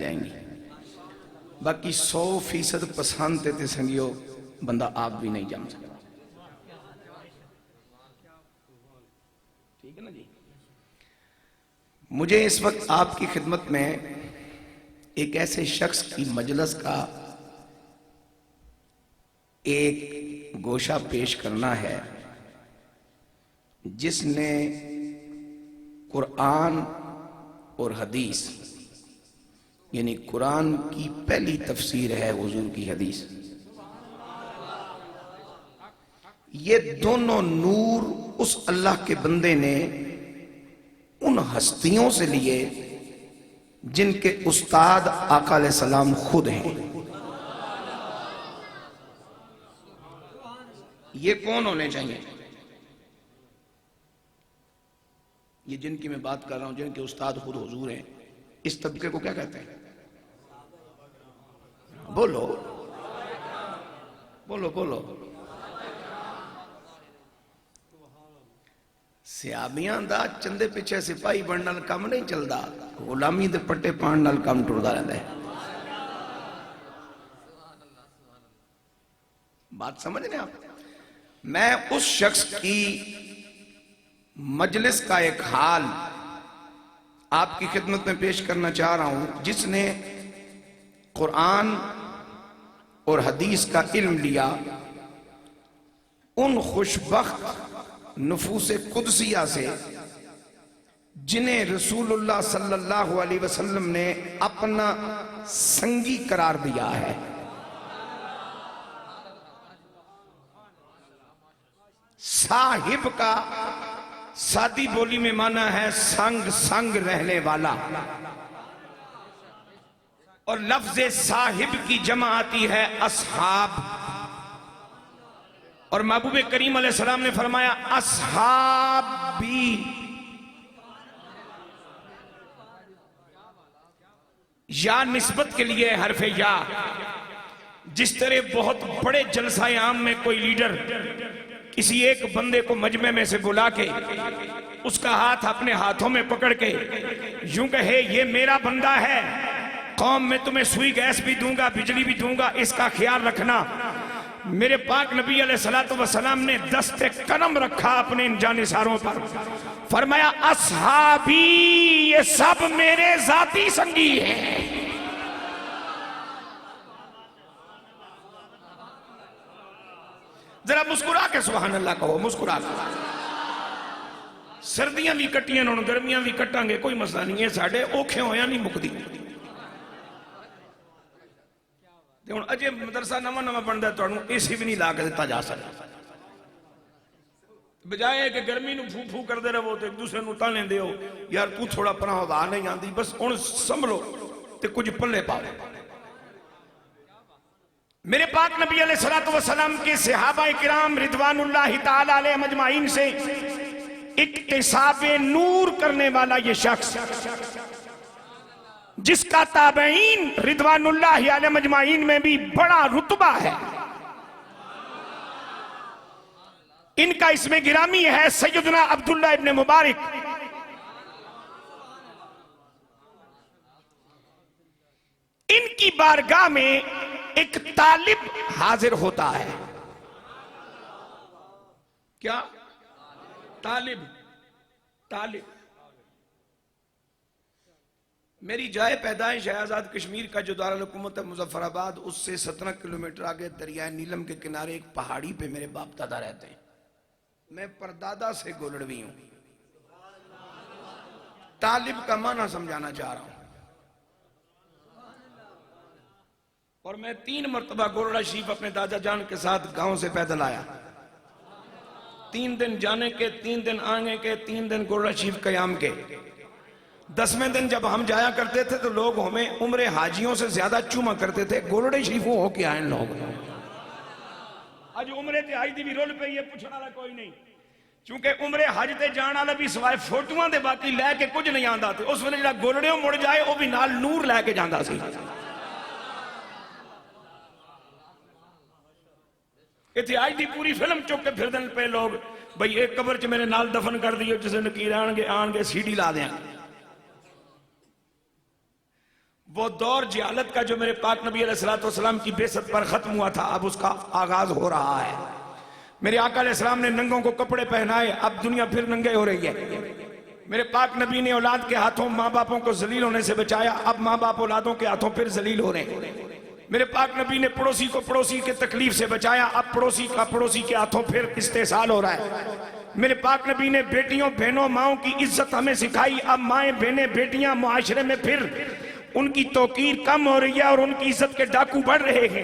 जाएंगी। बाकी 100% पसंद ते संगियो बंदा आप भी नहीं जम सकता। ठीक है ना जी। मुझे इस वक्त आपकी खिदमत में एक ऐसे शख्स की मजलिस का एक गोशा पेश करना है जिसने कुरान और हदीस यानी कुरान की पहली तफसीर है हुजूर की हदीस, ये दोनों नूर उस अल्लाह के बंदे ने उन हस्तियों से लिए जिनके उस्ताद आका अलैहिस्सलाम खुद हैं। ये कौन होने चाहिए? ये जिनकी मैं बात कर रहा हूं, जिनके उस्ताद खुद हुजूर हैं, इस तबके को क्या कहते हैं? बोलो बोलो बोलो। सियाबियां दा चंदे पिछे सिपाही बनने नाल काम नहीं चलता, गुलामी दे पट्टे पाण नाल काम टुरदा रहंदा है। बात समझ रहे आप? मैं उस शख्स की मजलिस का एक हाल आपकी खिदमत में पेश करना चाह रहा हूं जिसने कुरान और हदीस का इल्म लिया। उन खुशबख्त नफूसे कुदसिया से जिन्हें रसूलुल्लाह सल्लल्लाहु अलैहि वसल्लम ने अपना संगी करार दिया है। साहिब का सादी बोली में माना है संग संग रहने वाला, और लफ्ज साहिब की जमा आती है असहाब, और महबूब करीम अलैहिस्सलाम ने फरमाया असहाबी। या निस्बत के लिए हरफ या। जिस तरह बहुत बड़े जलसाए आम में कोई लीडर किसी एक बंदे को मजमे में से बुला के उसका हाथ अपने हाथों में पकड़ के यूं कहे ये मेरा बंदा है, कौम में तुम्हें सुई गैस भी दूंगा, बिजली भी दूंगा, इसका ख्याल रखना। मेरे पाक नबी अलैहिस्सलातु वस्सलाम ने दस्ते कलम रखा अपने इन जानिसारों पर, फरमाया असहाबी, ये सब मेरे जाती संगी हैं। जरा मुस्कुरा के सुभान अल्लाह कहो, मुस्कुरा के। सर्दियां भी कट्टियां हुण, गर्मियां भी कट्टांगे, कोई मसला नहीं है। साडे औखे होया नहीं मुकदी। हुण अजे मदरसा नवा नवा बनदा, तुहानू एसी भी नहीं ला के दिता जा सकता। बजाए कि गर्मी नू फू फू करते रहो तो एक दूसरे नू ताने दिओ, यार तू थोड़ा परा हवा नहीं आती, बस हुण संभलो ते कुछ पल्ले पाओ। मेरे पाक नबी अलैहिस्सलातु वस्सलाम के सहाबा किराम रिदवानुल्लाहि ताला अलैहिम अजमाइन से इक्तिसाबे नूर करने वाला ये शख्स, जिसका ताबईन रिदवानुल्लाहि अलैहिम अजमाइन में भी बड़ा रुतबा है, इनका इसमें गिरामी है सैयदना अब्दुल्लाह इब्न मुबारक। इनकी बारगाह में एक तालिब हाजिर होता है। क्या? तालिब। तालिब। मेरी जाए पैदाइश है आजाद कश्मीर का जो दारुल हुकूमत है मुजफ्फराबाद, उससे 17 किलोमीटर आगे दरिया नीलम के किनारे एक पहाड़ी पे मेरे बाप दादा रहते हैं। मैं परदादा से गोलड़वी हूं। तालिब का माना समझाना चाह रहा हूं। और मैं 3 मरतबा गोरड़ा शरीफ अपने दादा जान के साथ गांव से पैदल आया। 3 दिन जाने के, 3 दिन आने के, 3 दिन गोरड़ा शरीफ कयाम के। 10वें दिन जब हम जाया करते थे तो लोग हमें उम्रे हाजियों से ज्यादा चूमा करते थे। गोरड़े शरीफों हो के आए लोग। आज उम्रे ते हाज दी भी रोल पे ये पूछने वाला कोई नहीं, क्योंकि उम्रे हज ते जाने वाला भी सिवाय फोटोआं दे बाकी लैके कुछ नहीं आंदा। ते उस वेले जिहड़ा गोलड़ियों मुड़ जाए वो भी नाल नूर लैके जांदा सी। इतने आज की पूरी फिल्म चुक के फिर पे लोग, भाई एक कबर च मेरे नाल दफन कर दिए, जिसे नकीर आने सीडी ला दें। वो दौर जिहालत का जो मेरे पाक नबी अलैहिस्सलाम की बेइज्जत पर खत्म हुआ था, अब उसका आगाज हो रहा है। मेरे आका अलैहिस्सलाम ने नंगों को कपड़े पहनाए, अब दुनिया फिर नंगे हो रही है। मेरे पाक नबी ने औलाद के हाथों माँ बापों को जलील होने से बचाया, अब माँ बाप औलादों के हाथों फिर जलील हो रहे हैं। मेरे पाक नबी ने पड़ोसी को पड़ोसी के तकलीफ से बचाया, अब पड़ोसी का पड़ोसी के हाथों फिर इस्तेसाल हो रहा है। मेरे पाक नबी ने बेटियों बहनों माओं की इज्जत हमें सिखाई, अब माएं बहनें बेटियां मुआशरे में फिर उनकी तौकीर कम हो रही है और उनकी इज्जत के डाकू बढ़ रहे हैं।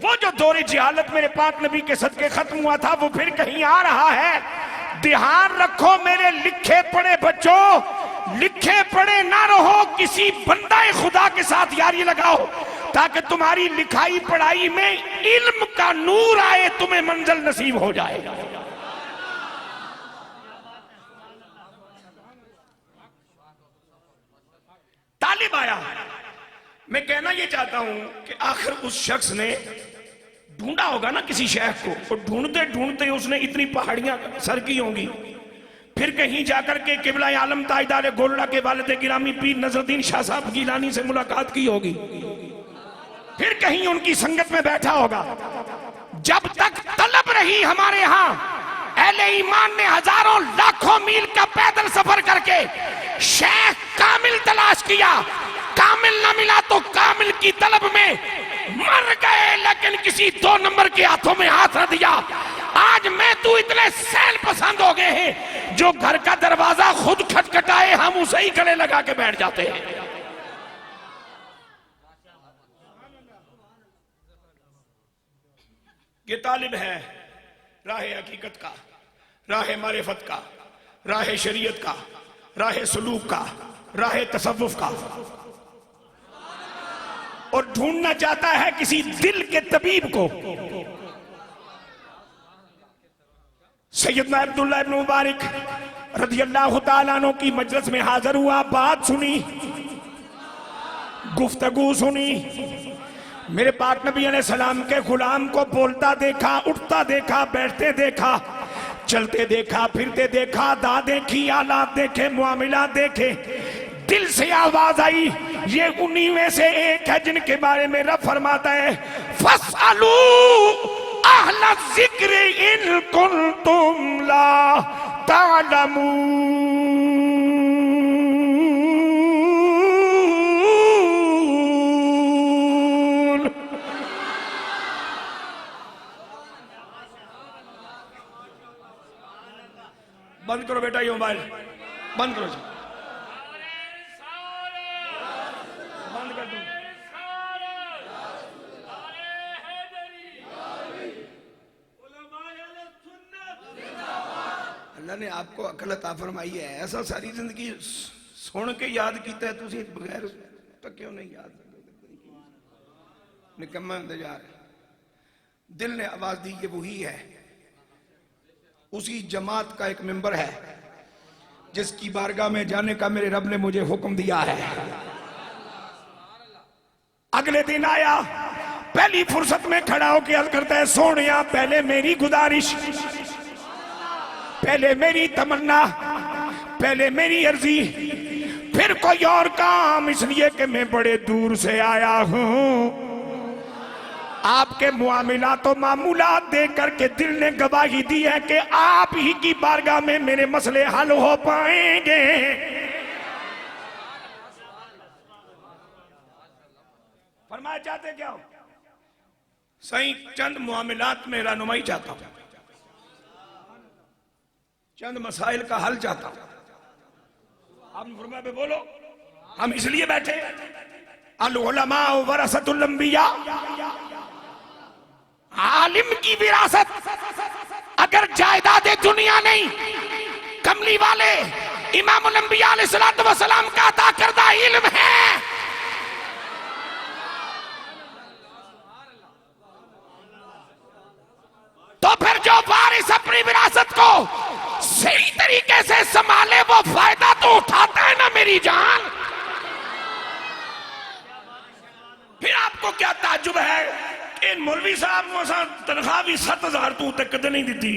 वो जो दौरे जिहालत मेरे पाक नबी के सदके खत्म हुआ था, वो फिर कहीं आ रहा है। ध्यान रखो मेरे लिखे पढ़े बच्चों, लिखे पढ़े ना रहो, किसी बंदा खुदा के साथ यारी लगाओ ताकि तुम्हारी लिखाई पढ़ाई में इल्म का नूर आए, तुम्हें मंजिल नसीब हो जाए। तालिब आया, मैं कहना यह चाहता हूं कि आखिर उस शख्स ने ढूंढा होगा ना किसी शेख को, और ढूंढते ढूंढते उसने इतनी पहाड़ियां सर की होंगी, फिर कहीं जाकर के किबला आलम ताजदार गोल्डा के वालिद गिरामी पीर नजरुद्दीन शाह साहब गिलानी से मुलाकात की होगी, फिर कहीं उनकी संगत में बैठा होगा। जब तक तलब रही हमारे यहाँ, अहले ईमान ने हजारों लाखों मील का पैदल सफर करके शेख कामिल तलाश किया, कामिल ना मिला तो कामिल की तलब में मर गए, लेकिन किसी 2 नंबर के हाथों में हाथ न दिया। आज मैं तू इतने सैल पसंद हो गए हैं, जो घर का दरवाजा खुद खटखटाए हम उसे ही गले लगा के बैठ जाते हैं। ये तालिब है राह हकीकत का, राह मारिफत का, राह शरीयत का, राह सलूक का, राह तसव्वुफ का, और ढूंढना चाहता है किसी दिल के तबीब को। सैयदना अब्दुल्लाह इब्न मुबारक रज़ियल्लाहु ताला अन्हु की मजलिस में हाजिर हुआ, बात सुनी, गुफ्तगू सुनी। मेरे पाक नबी अलैहिस्सलाम के गुलाम को बोलता देखा, उठता देखा, बैठते देखा, चलते देखा, फिरते देखा, दा देखी, आलात देखे, मुआमिला देखे। दिल से आवाज आई, ये उन्हीं में से एक है जिनके बारे में रब फरमाता है, फसअलू अहल ज़िक्र इन कुंतुम ला तालमून। बंद करो बेटा ये मोबाइल, बंद करो जी, बंद कर दो। अल्लाह ने आपको अकल अता फरमाई है, ऐसा सारी जिंदगी सुन के याद किया है, तुझे बगैर तो क्यों नहीं याद? निकम्मा इंतजार। दिल ने आवाज दी, ये वही है, उसी जमात का एक मेंबर है जिसकी बारगाह में जाने का मेरे रब ने मुझे हुक्म दिया है। अगले दिन आया, पहली फुर्सत में खड़ा होकर अर्ज करता है, सोनिया पहले मेरी गुजारिश, पहले मेरी तमन्ना, पहले मेरी अर्जी, फिर कोई और काम, इसलिए कि मैं बड़े दूर से आया हूं। आपके मुआमिला तो मामूलात दे करके दिल ने गवाही दी है कि आप ही की बारगाह में मेरे मसले हल हो पाएंगे। फरमाया चाहते क्या हो? सही चंद मुआमिलात में रहनुमाई चाहता हूं, चंद मसाइल का हल चाहता हूं। आपने फरमाया पे बोलो, हम इसलिए बैठे, अल उलमा वरसतुल अंबिया, आलिम की विरासत अगर जायदाद दुनिया नहीं, कमली वाले इमामुल अंबिया अलैहिस्सलातु वस्सलाम का अता करदा इल्म है। तो फिर जो वारिस अपनी विरासत को सही तरीके से संभाले वो फायदा तो उठाता है ना मेरी जान। फिर आपको क्या ताज्जुब है, इन मौलवी साहब को तनख्वाह भी 7,000 तू तक कदे नहीं दी,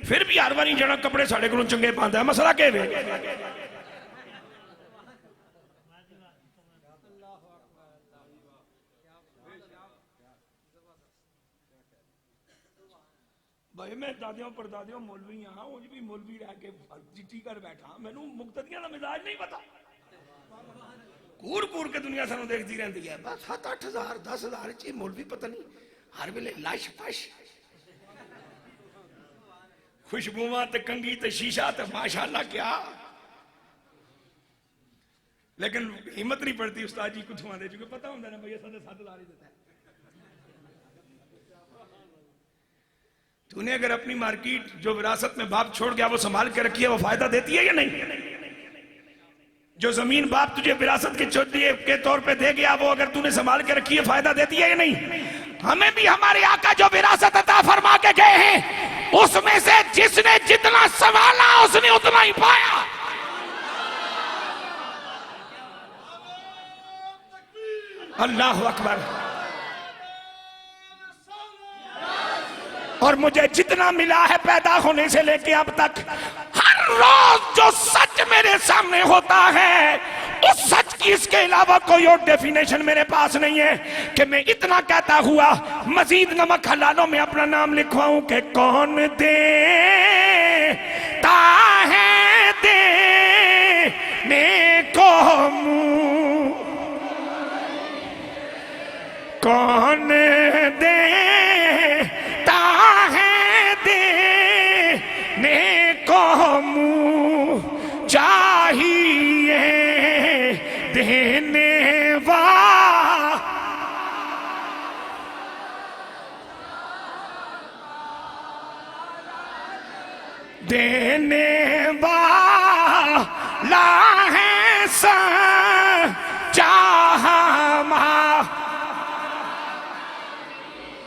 फिर भी हर बारी जरा कपड़े साढ़े को चंगे पाता है, मसला क्या है? भाई मैं दादियों परदादियों मौलवी हाँ उंज भी मौलवी रह के चिट्ठी कर बैठा मैनू मुक्तदियां दा मिजाज नहीं पता कूर कूर के दुनिया सानू देखती रहती है बस 7-8 हज़ार 10 हज़ार च मौलवी पता नहीं हर वेले लश फश खुशबुआ ते कंगी ते शीशा ते माशाअल्लाह क्या लेकिन हिम्मत नहीं पड़ती उस्ताद जी कुछ आते क्योंकि पता होंगे ना भैया 7.5 हज़ार ही देता है तूने अगर अपनी मार्केट जो विरासत में बाप छोड़ गया वो संभाल के रखी है वो फायदा देती है या नहीं जो जमीन बाप तुझे विरासत के तौर पे दे गया वो अगर तूने संभाल के रखी है फायदा देती है या नहीं हमें भी हमारे आका जो विरासत अता फरमा के गए हैं उसमें से जिसने जितना संभाला उसने उतना ही पाया अल्लाह अकबर और मुझे जितना मिला है पैदा होने से लेके अब तक हर रोज जो सच मेरे सामने होता है उस सच की इसके अलावा कोई और डेफिनेशन मेरे पास नहीं है कि मैं इतना कहता हुआ मजीद नमक हलालों में अपना नाम लिखवाऊं कि कौन देता है देने को मुंह कौन देता है देने को मुंह चाहिए देने वाला है सच्चा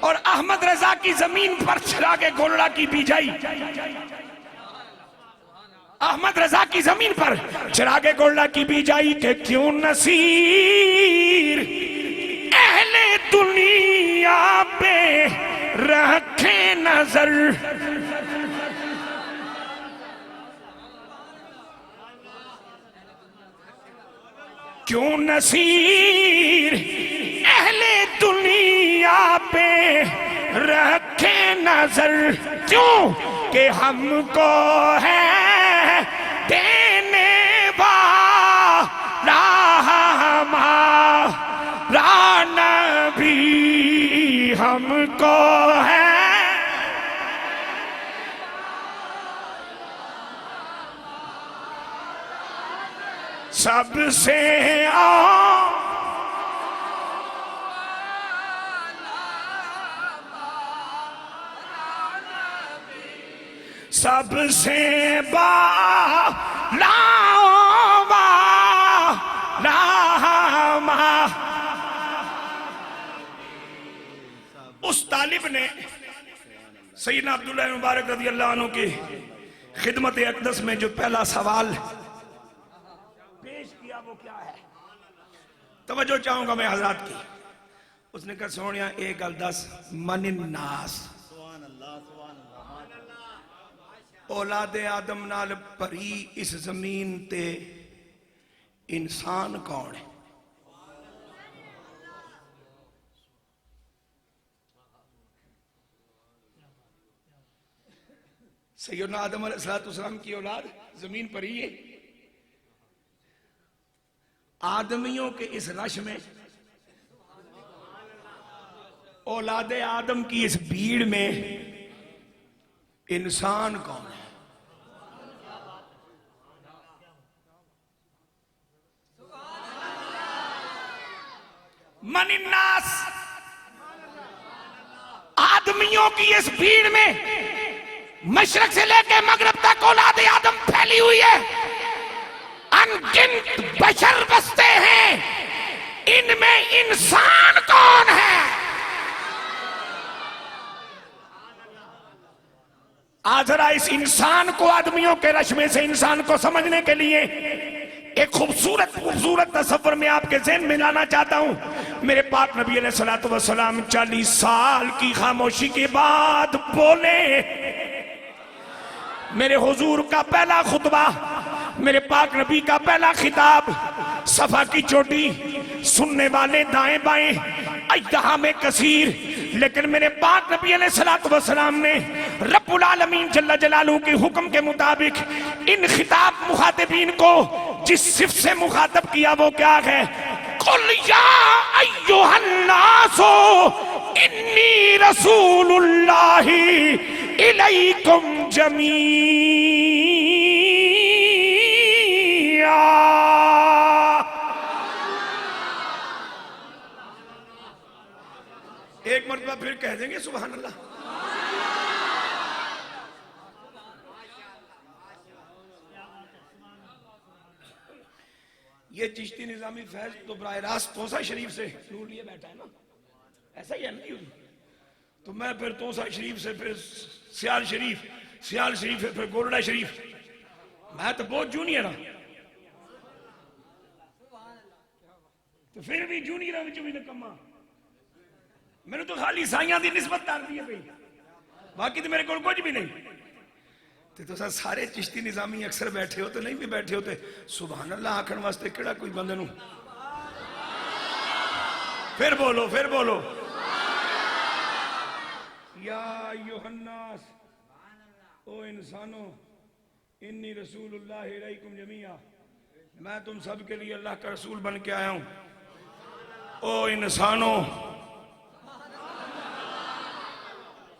और अहमद रजा की जमीन पर चिरागे गोलड़ा की बिजाई अहमद रजा की जमीन पर चिरागे गोलड़ा की बिजाई के क्यों नसीर अहले दुनिया पे रखे नजर क्यों नसीर अहले दुनिया पे रखे नजर क्यों कि हमको है देने वाला हमारा नबी हमको है सबसे सबसे उस तालिब ने सैयदना अब्दुल्लाह मुबारक रज़ी अल्लाह अन्हु की खिदमत अक़दस में जो पहला सवाल पेश किया वो क्या है तवज्जो चाहूंगा मैं हज़रात की उसने कहा सोनिया एक गल दस मनिन नास औलादे आदम नाल भरी इस जमीन ते इंसान कौन है सैयदना आदम अलैहिस्सलाम की औलाद जमीन पर ही है आदमियों के इस रश में औलादे आदम की इस भीड़ में इंसान कौन है मनिन्नास आदमियों की इस भीड़ में मशरक से लेकर मगरब तक औलादे आदम फैली हुई है अनगिनत बशर बसते हैं इनमें इंसान कौन है आज जरा इस इंसान को आदमियों के रश में से इंसान को समझने के लिए एक खूबसूरत तस्वर में आपके ज़हन में लाना चाहता हूं मेरे पाक नबी अलैहिस्सलातु वस्सलाम 40 साल की खामोशी के बाद बोले मेरे हुजूर का पहला खुतबा मेरे पाक नबी का पहला खिताब सफा की चोटी सुनने वाले दाएं बाएं अजदहा में कसीर लेकिन मेरे पाक नबी अलैहिस्सलातु वस्सलाम ने रब्बुल आलमीन जल्ला जलालू के हुक्म के मुताबिक इन खिताब मुखातिबीन को जिस सिफ्त से मुखातब किया वो क्या है? कुल या अय्युहन्नासो इन्नी रसूलुल्लाहि इलैकुम जमीआ। एक मरतबा फिर कह देंगे सुभान अल्लाह। ये चिश्ती निजामी फैज तो बराह रास्त तोसा शरीफ से नूर लिए बैठा है ना, ऐसा ही है ना? तो मैं फिर तोसा शरीफ से फिर सियाल शरीफ, सियाल शरीफ से फिर गोरडा शरीफ, मैं तो बहुत जूनियर हाँ। तो फिर भी जूनियर में भी नकम्मा, मैंने तो खाली साइयां दी निस्बत कर दी है, बाकी तो मेरे को कुछ भी नहीं। तो सारे चिश्ती निजामी अक्सर बैठे हो तो नहीं भी बैठे होते सुभान अल्लाह आखण वास्ते केड़ा कोई बंदे नूं। फिर बोलो, फिर बोलो। या अय्युहन्नास, ओ इंसानों, इन्नी रसूलुल्लाह इलैकुम जमीआ, मैं तुम सब के लिए अल्लाह का रसूल बन के आया हूं। ओ इंसानों,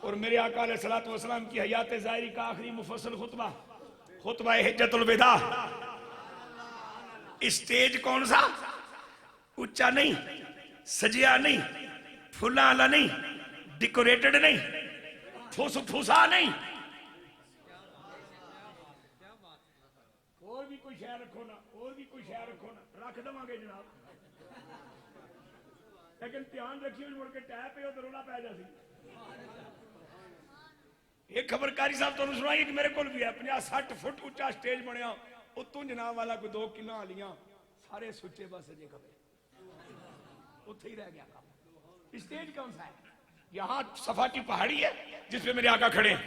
और मेरे आका अलैहिस्सलातु वस्सलाम की हयात ज़ाहिरी का आखिरी मुफस्सल खुतबा, खुतबा हिज्जतुल विदा। स्टेज कौन सा? ऊंचा नहीं, सजिया नहीं, फुला वाला नहीं, डेकोरेटेड नहीं, फूस फूसा नहीं। और भी कोई शहर रखो ना, और भी कोई शहर रखो ना, रख देवांगे जनाब, लेकिन ध्यान रखियो मुड़ के टैप पे तो रोला पै जासी। एक खबरकारी साहब तुहानू सुनाई कि मेरे को भी है 50-60 फुट ऊंचा स्टेज बनया, उतों जनाब वाला कोई 2 किला आलियां सारे सुच्चे बस जे खबे उत्थे ही रह गया काम। स्टेज कौन सा है? यहाँ सफा की पहाड़ी है जिसपे मेरे आका खड़े हैं,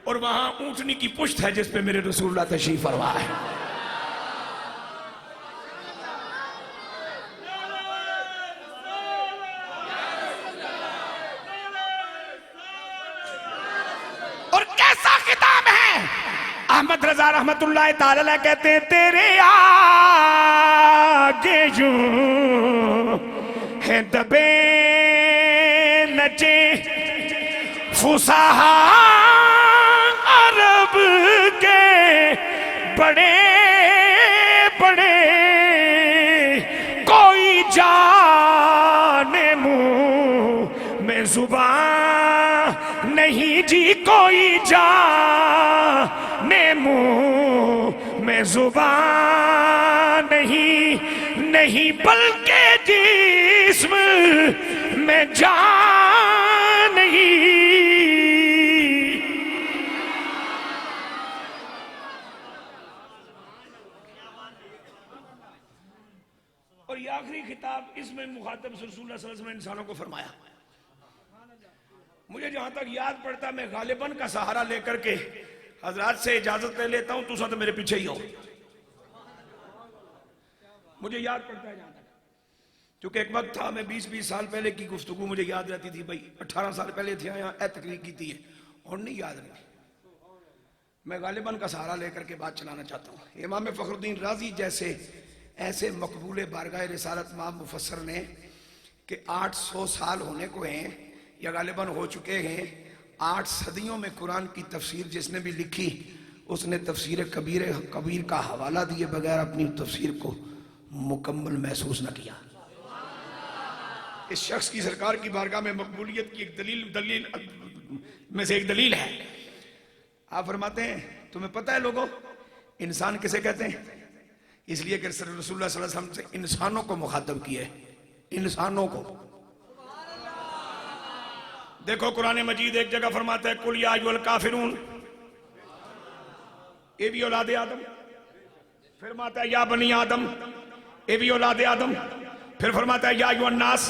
और वहां ऊंटनी की पुश्त है जिसपे मेरे रसूलुल्लाह तशरीफ फरमा है। अहमद रजा रहमतुल्लाह ताला कहते हैं तेरे आगे यूं है दबे नचे फुसाहा अरब के बड़े बड़े, कोई जाने मुंह में जुबान नहीं जी, कोई जाने मुंह में जुबान नहीं बल्कि जिस्म में जान नहीं। और ये आखिरी खिताब इसमें मुखातब रसूलुल्लाह सल्लल्लाहु अलैहि वसल्लम ने इंसानों को फरमाया। मुझे जहां तक याद पड़ता मैं गालिबन का सहारा लेकर के हजरात से इजाजत ले लेता हूं, तुम तो मेरे पीछे ही हो। मुझे याद पड़ता है जहां तक, क्योंकि एक वक्त था मैं 20-20 साल पहले की गुफ्तगू मुझे याद रहती थी, भाई 18 साल पहले थे यहाँ ए तकरीर की थी और नहीं याद रहती। मैं गालिबन का सहारा लेकर के बात चलाना चाहता हूँ। इमाम फखरुद्दीन राजी जैसे ऐसे मकबूल बारगाह रिसालत माम मुफस्सर ने कि 800 साल होने को हैं या गालिबन हो चुके हैं, 8 सदियों में कुरान की तफसीर जिसने भी लिखी उसने तफसीर कबीर का हवाला दिए बगैर अपनी तफसीर को मुकम्मल महसूस न किया। इस शख्स की सरकार की बारगाह में मकबूलियत की एक दलील में से एक दलील है। आप फरमाते हैं तुम्हें पता है लोगों इंसान किसे कहते हैं? इसलिए कि रसूलुल्लाह सल्लल्लाहु अलैहि वसल्लम से इंसानों को मुखातब किए, इंसानों को। देखो कुरान मजीद एक जगह फरमाता है कुल या अय्युहल काफिरून, ये भी औलादे आदम। फिर फरमाता है या बनी आदम, ये भी औलादे आदम। फिर फरमाता है या अय्युहन नास,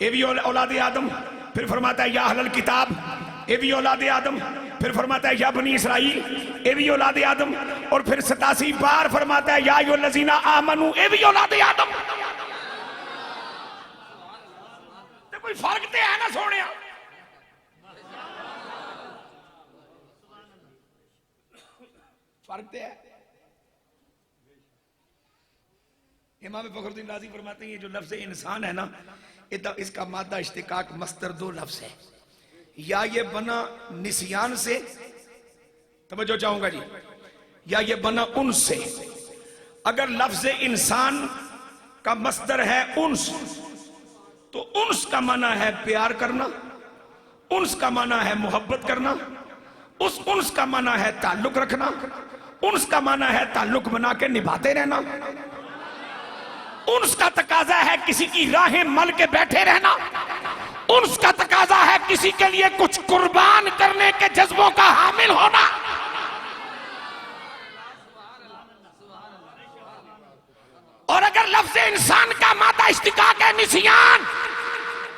ये भी औलादे आदम। फिर फरमाता है या अहलल किताब, ये भी औलादे आदम। फिर फरमाता है या बनी इसराइल, ये भी औलादे आदम। और फिर 87 बार फरमाता है या अय्युहल्लज़ीना आमनू, ये भी औलादे आदम। तो कोई फर्क तो है ना सोने। फर्क तो है। इमाम फखरुद्दीन राजी फरमाते हैं ये जो लफ्ज इंसान है ना, इसका मादा इश्तिकाक मस्तर दो लफ्ज है, या ये बना निसियान से, तवज्जो चाहूंगा जी, या ये बना उन्स से। अगर लफ्ज इंसान का मस्दर है उन्स, तो उन्स का माना है प्यार करना, उन्स का माना है मोहब्बत करना, उस उन्स का माना है ताल्लुक रखना, उन्स का माना है ताल्लुक बना के निभाते रहना, उन्स का तकाजा है किसी की राहें मल के बैठे रहना, उन्स का तकाजा है किसी के लिए कुछ कुर्बान करने के जज्बों का हामिल होना। और अगर लफ्ज इंसान का मादा इश्तिकाक है निसियान,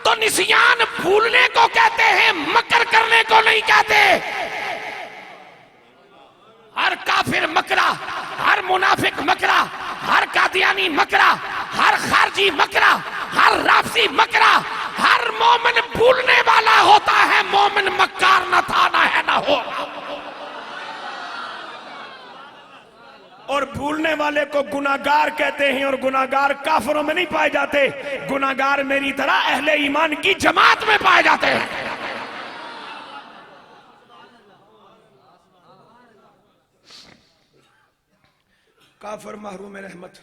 तो निसियान भूलने को कहते हैं, मकर करने को नहीं कहते। हर काफिर मकरा, हर मुनाफिक मकरा, हर कादियानी मकरा, हर खारजी मकरा, हर राफसी मकरा, हर मोमिन भूलने वाला होता है। मोमिन मक्कार न था, ना है, ना हो। और भूलने वाले को गुनाहगार कहते हैं, और गुनाहगार काफिरों में नहीं पाए जाते, गुनाहगार मेरी तरह अहले ईमान की जमात में पाए जाते हैं। काफिर महरूम रहमत,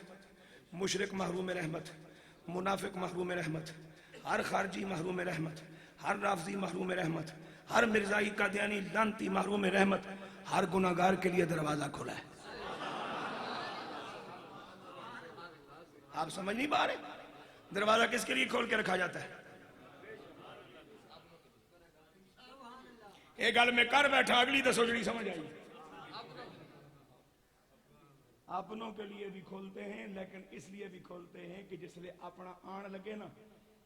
मुशरिक महरूम रहमत, मुनाफिक महरूम रहमत, हर खारजी महरूम रहमत, हर राफजी महरूम रहमत, हर मिर्जाई कादियानी लानती महरूम रहमत। हर गुनाहगार के लिए दरवाजा खुला है। आप समझ नहीं पा रहे? दरवाजा किसके लिए खोल के रखा जाता है? एक गल में कर बैठा, अगली दसो जी समझ आई। अपनों के लिए भी खोलते हैं, लेकिन इसलिए भी खोलते हैं कि जिसले अपना आन लगे ना,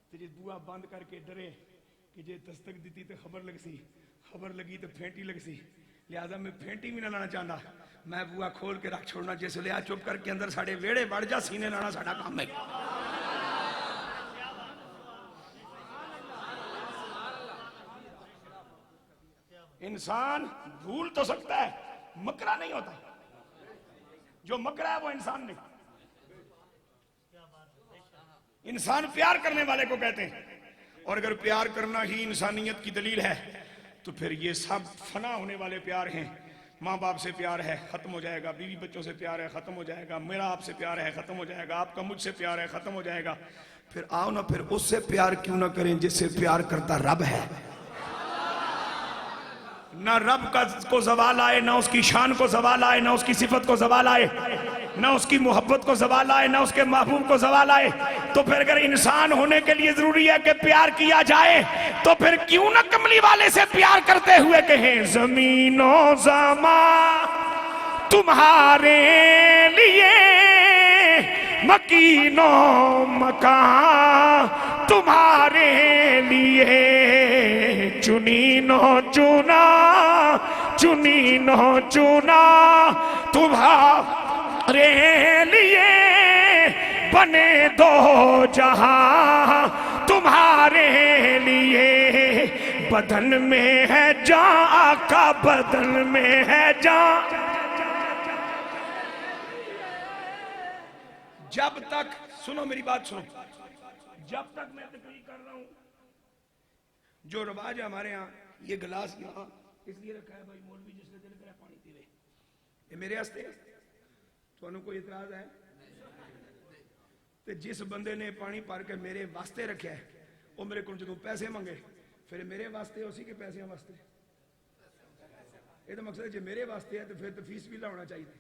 तो जे बुआ बंद करके डरे कि जे दस्तक दी तो खबर लग सी, खबर लगी तो फेंटी लग सी, लिहाजा मैं फेंटी भी ना लाना चाहता, मैं बुआ खोल के रख छोड़ना। जिसले आ चुप करके अंदर साढ़े वेड़े बढ़ जा, सीने लाना साडा काम है। इंसान भूल तो सकता है, मकरा नहीं होता। जो मकरा है वो इंसान नहीं। इंसान प्यार करने वाले को कहते हैं। और अगर प्यार करना ही इंसानियत की दलील है, तो फिर ये सब फना होने वाले प्यार हैं। माँ बाप से प्यार है, खत्म हो जाएगा। बीवी बच्चों से प्यार है, खत्म हो जाएगा। मेरा आपसे प्यार है, खत्म हो जाएगा। आपका मुझसे प्यार है, खत्म हो जाएगा। फिर आओ ना, फिर उससे प्यार क्यों ना करें जिससे प्यार करता रब है। ना रब का को जवाल आए, ना उसकी शान को जवाल आए, ना उसकी सिफत को जवाल आए, ना उसकी मोहब्बत को जवाल आए, ना उसके महबूब को जवाल आए। तो फिर अगर इंसान होने के लिए जरूरी है कि प्यार किया जाए, तो फिर क्यों ना कमली वाले से प्यार करते हुए कहें, जमीनों ज़मा तुम्हारे लिए, मकीनों मकान तुम्हारे लिए, चुनीनो चुना, चुनीनो चुना तुम्हारे लिए, बने दो जहां तुम्हारे लिए। बदन में है जान आका, बदन में है जान। जब तक, सुनो मेरी बात सुनो, जब तक मैं तकरीर कर रहा हूं, जो रवाज है हमारे यहाँ, ये गिलास यहाँ इसलिए रखा है भाई, मौलवी जिसने दिल करे पानी पीवे, ये मेरे हस्ते है। तो कोई इतराज है? तो जिस बंदे ने पानी भर के मेरे वास्ते रखा है, वो मेरे को जो पैसे मंगे, फिर मेरे वास्ते उसी के पैसे वास्ते। ये तो मकसद जो मेरे वास्ते है, तो फिर तो फीस भी लाना चाहिए।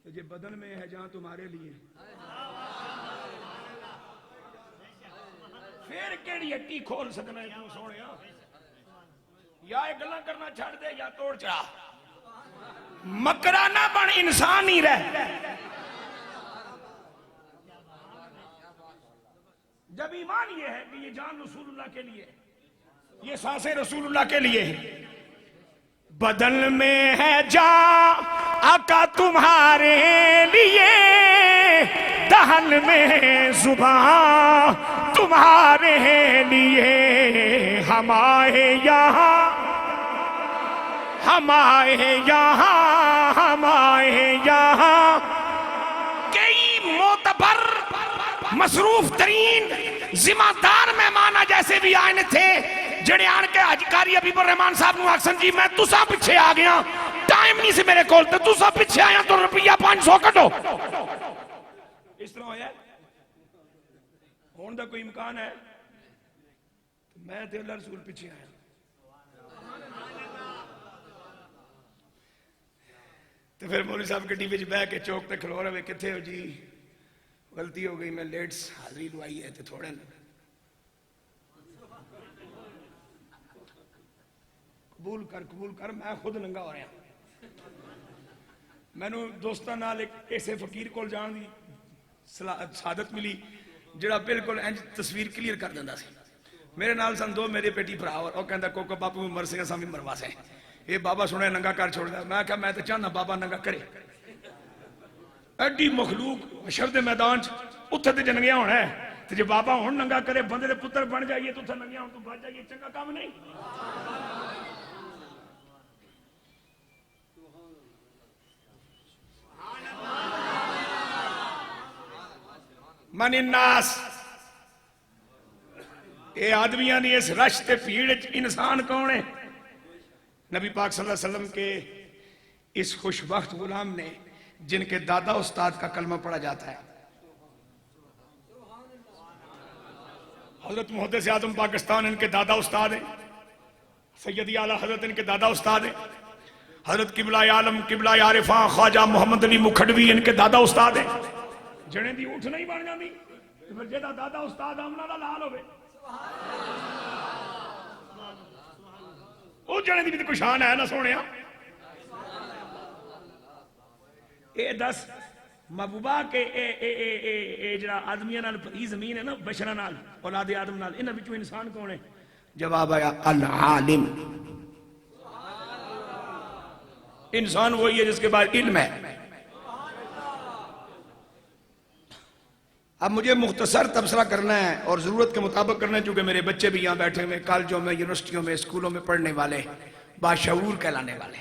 तो जो बदन में है जहां तुम्हारे लिए, फिर केड़ी हट्टी खोल सकना है तू सोने? या ये गल्ला करना छड़ दे, या तोड़ चढ़ा। मकरा ना बन, इंसान ही रह। जब ईमान ये है कि ये जान रसूलुल्लाह के लिए, ये सांसें रसूलुल्लाह के लिए है। बदन में है जान आका तुम्हारे लिए, दहन में जुबान तुम्हारे लिए। हम आए यहाँ हम आए यहाँ, कई मोतबर मसरूफ तरीन जिम्मेदार मेहमान जैसे भी आए थे, जड़े आन के हजकारी हबीबुर रहमान साहब नूं आखसन जी मैं तुसा पिछे आ गया, टाइम नहीं से मेरे कोल, ते तुसा पिछे आया तो रुपया 500 कटो। इस तरह होया होने का कोई इम्कान है? मैं ते अल्लाह रसूल पिछे आया। तो फिर मौलवी साहब गड्डी विच बह के चौक ते खलो रहे, किथे हो जी, गलती हो गई, मैं लेट हाजरी लवाई है तो थोड़े कबूल कर, मैं खुद नंगा हो रहा। मैनू दोस्तों नाल एक ऐसे फकीर को जान दी सादत मिली जिहड़ा बिल्कुल इंज तस्वीर क्लीयर कर दिंदा सी। मेरे नाल सन दो मेरे बेटी भरा, और वह कहता कोको बापू भी मर से असां भी मरवा से, ये बाबा सुने नंगा कर छोड़दा। मैं कहा मैं तो चाहना बाबा नंगा करे। एडी मखलूक हशर दे मैदान च उत्थे ते नंगिया होना है, ते जे बाबा हुण नंगा करे बंदे दे पुत्र बन जाइए तो उत्थे नंगिया होण तो बच जाइए, चंगा काम नहीं। मन नास, ये आदमियों ने इस रश ते भीड़ इंसान कौन है? नबी पाक सल्लल्लाहु अलैहि वसल्लम के इस खुशबख्त गुलाम ने जिनके दादा उस्ताद का कलमा पढ़ा जाता है, हजरत मुहद्दिस आज़म पाकिस्तान इनके दादा उस्ताद हैं, सैयदी आला हजरत इनके दादा उस्ताद हैं, हजरत किबला आलम किबला आरिफा ख्वाजा मोहम्मद अली मुखड़वी इनके दादा उस्ताद हैं। जने दी उठ नहीं बन जाती तो फिर जेदा दादा उस्ताद आमना दा लाल होवे, ओ जने दी भी कोई शान है ना सोनिया। ए दस महबूबा के ए ए ए ए ए जरा आदमियां नाल भरी जमीन है ना, बशरा नाल औलाद आदम नाल, इन्हां विचों इंसान कौन है? जवाब आया अल आलिम। इंसान वही है जिसके पास इल्म है। अब मुझे मुख्तसर तबसरा करना है और जरूरत के मुताबिक करना है, क्योंकि मेरे बच्चे भी यहाँ बैठे हुए कॉलेजों में, यूनिवर्सिटियों में, स्कूलों में पढ़ने वाले, बाशऊर कहलाने वाले।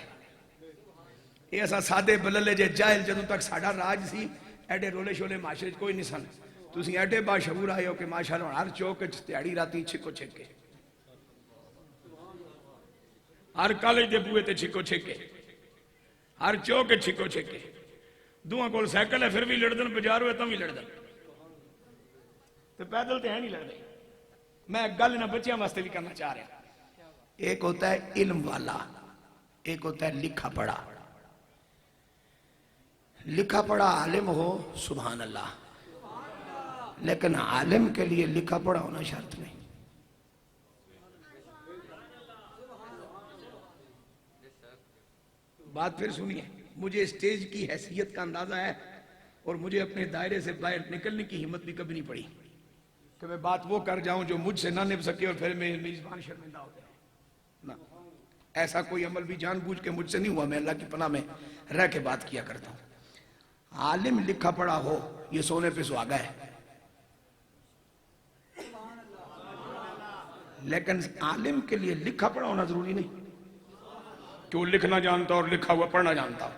ये असा सादे बल्ले जे जाहिल जदों तक साडा राज सी, एडे रोले शोले माशरे कोई नहीं सन। तुसीं एडे बाशऊर आए हो कि माशाअल्लाह हर चौक दिहाड़ी राती छिको छिके, हर कॉलेज के बूहे ते छिको छिके, हर चौक छिको छिके। दुआ कोल साइकिल है फिर भी लड़दन, बाजार हुए तो भी लड़दन, तो पैदल तो है नहीं लड़ते। मैं गल ना बच्चों वास्ते भी करना चाह रहा। एक होता है इल्म वाला, एक होता है लिखा पढ़ा। लिखा पढ़ा आलिम हो सुभान अल्लाह, लेकिन आलिम के लिए लिखा पढ़ा होना शर्त नहीं। बात फिर सुनिए, मुझे स्टेज की हैसियत का अंदाजा है और मुझे अपने दायरे से बाहर निकलने की हिम्मत भी कभी नहीं पड़ी कि मैं बात वो कर जाऊं जो मुझसे ना निभ सके और फिर मेरी जुबान शर्मिंदा हो जाए ना। ऐसा कोई अमल भी जानबूझ के मुझसे नहीं हुआ। मैं अल्लाह की पनाह में रह के बात किया करता हूं। आलिम लिखा पढ़ा हो ये सोने पे सुहागा है, लेकिन आलिम के लिए लिखा पढ़ा होना जरूरी नहीं कि वो लिखना जानता और लिखा हुआ पढ़ना जानता हो,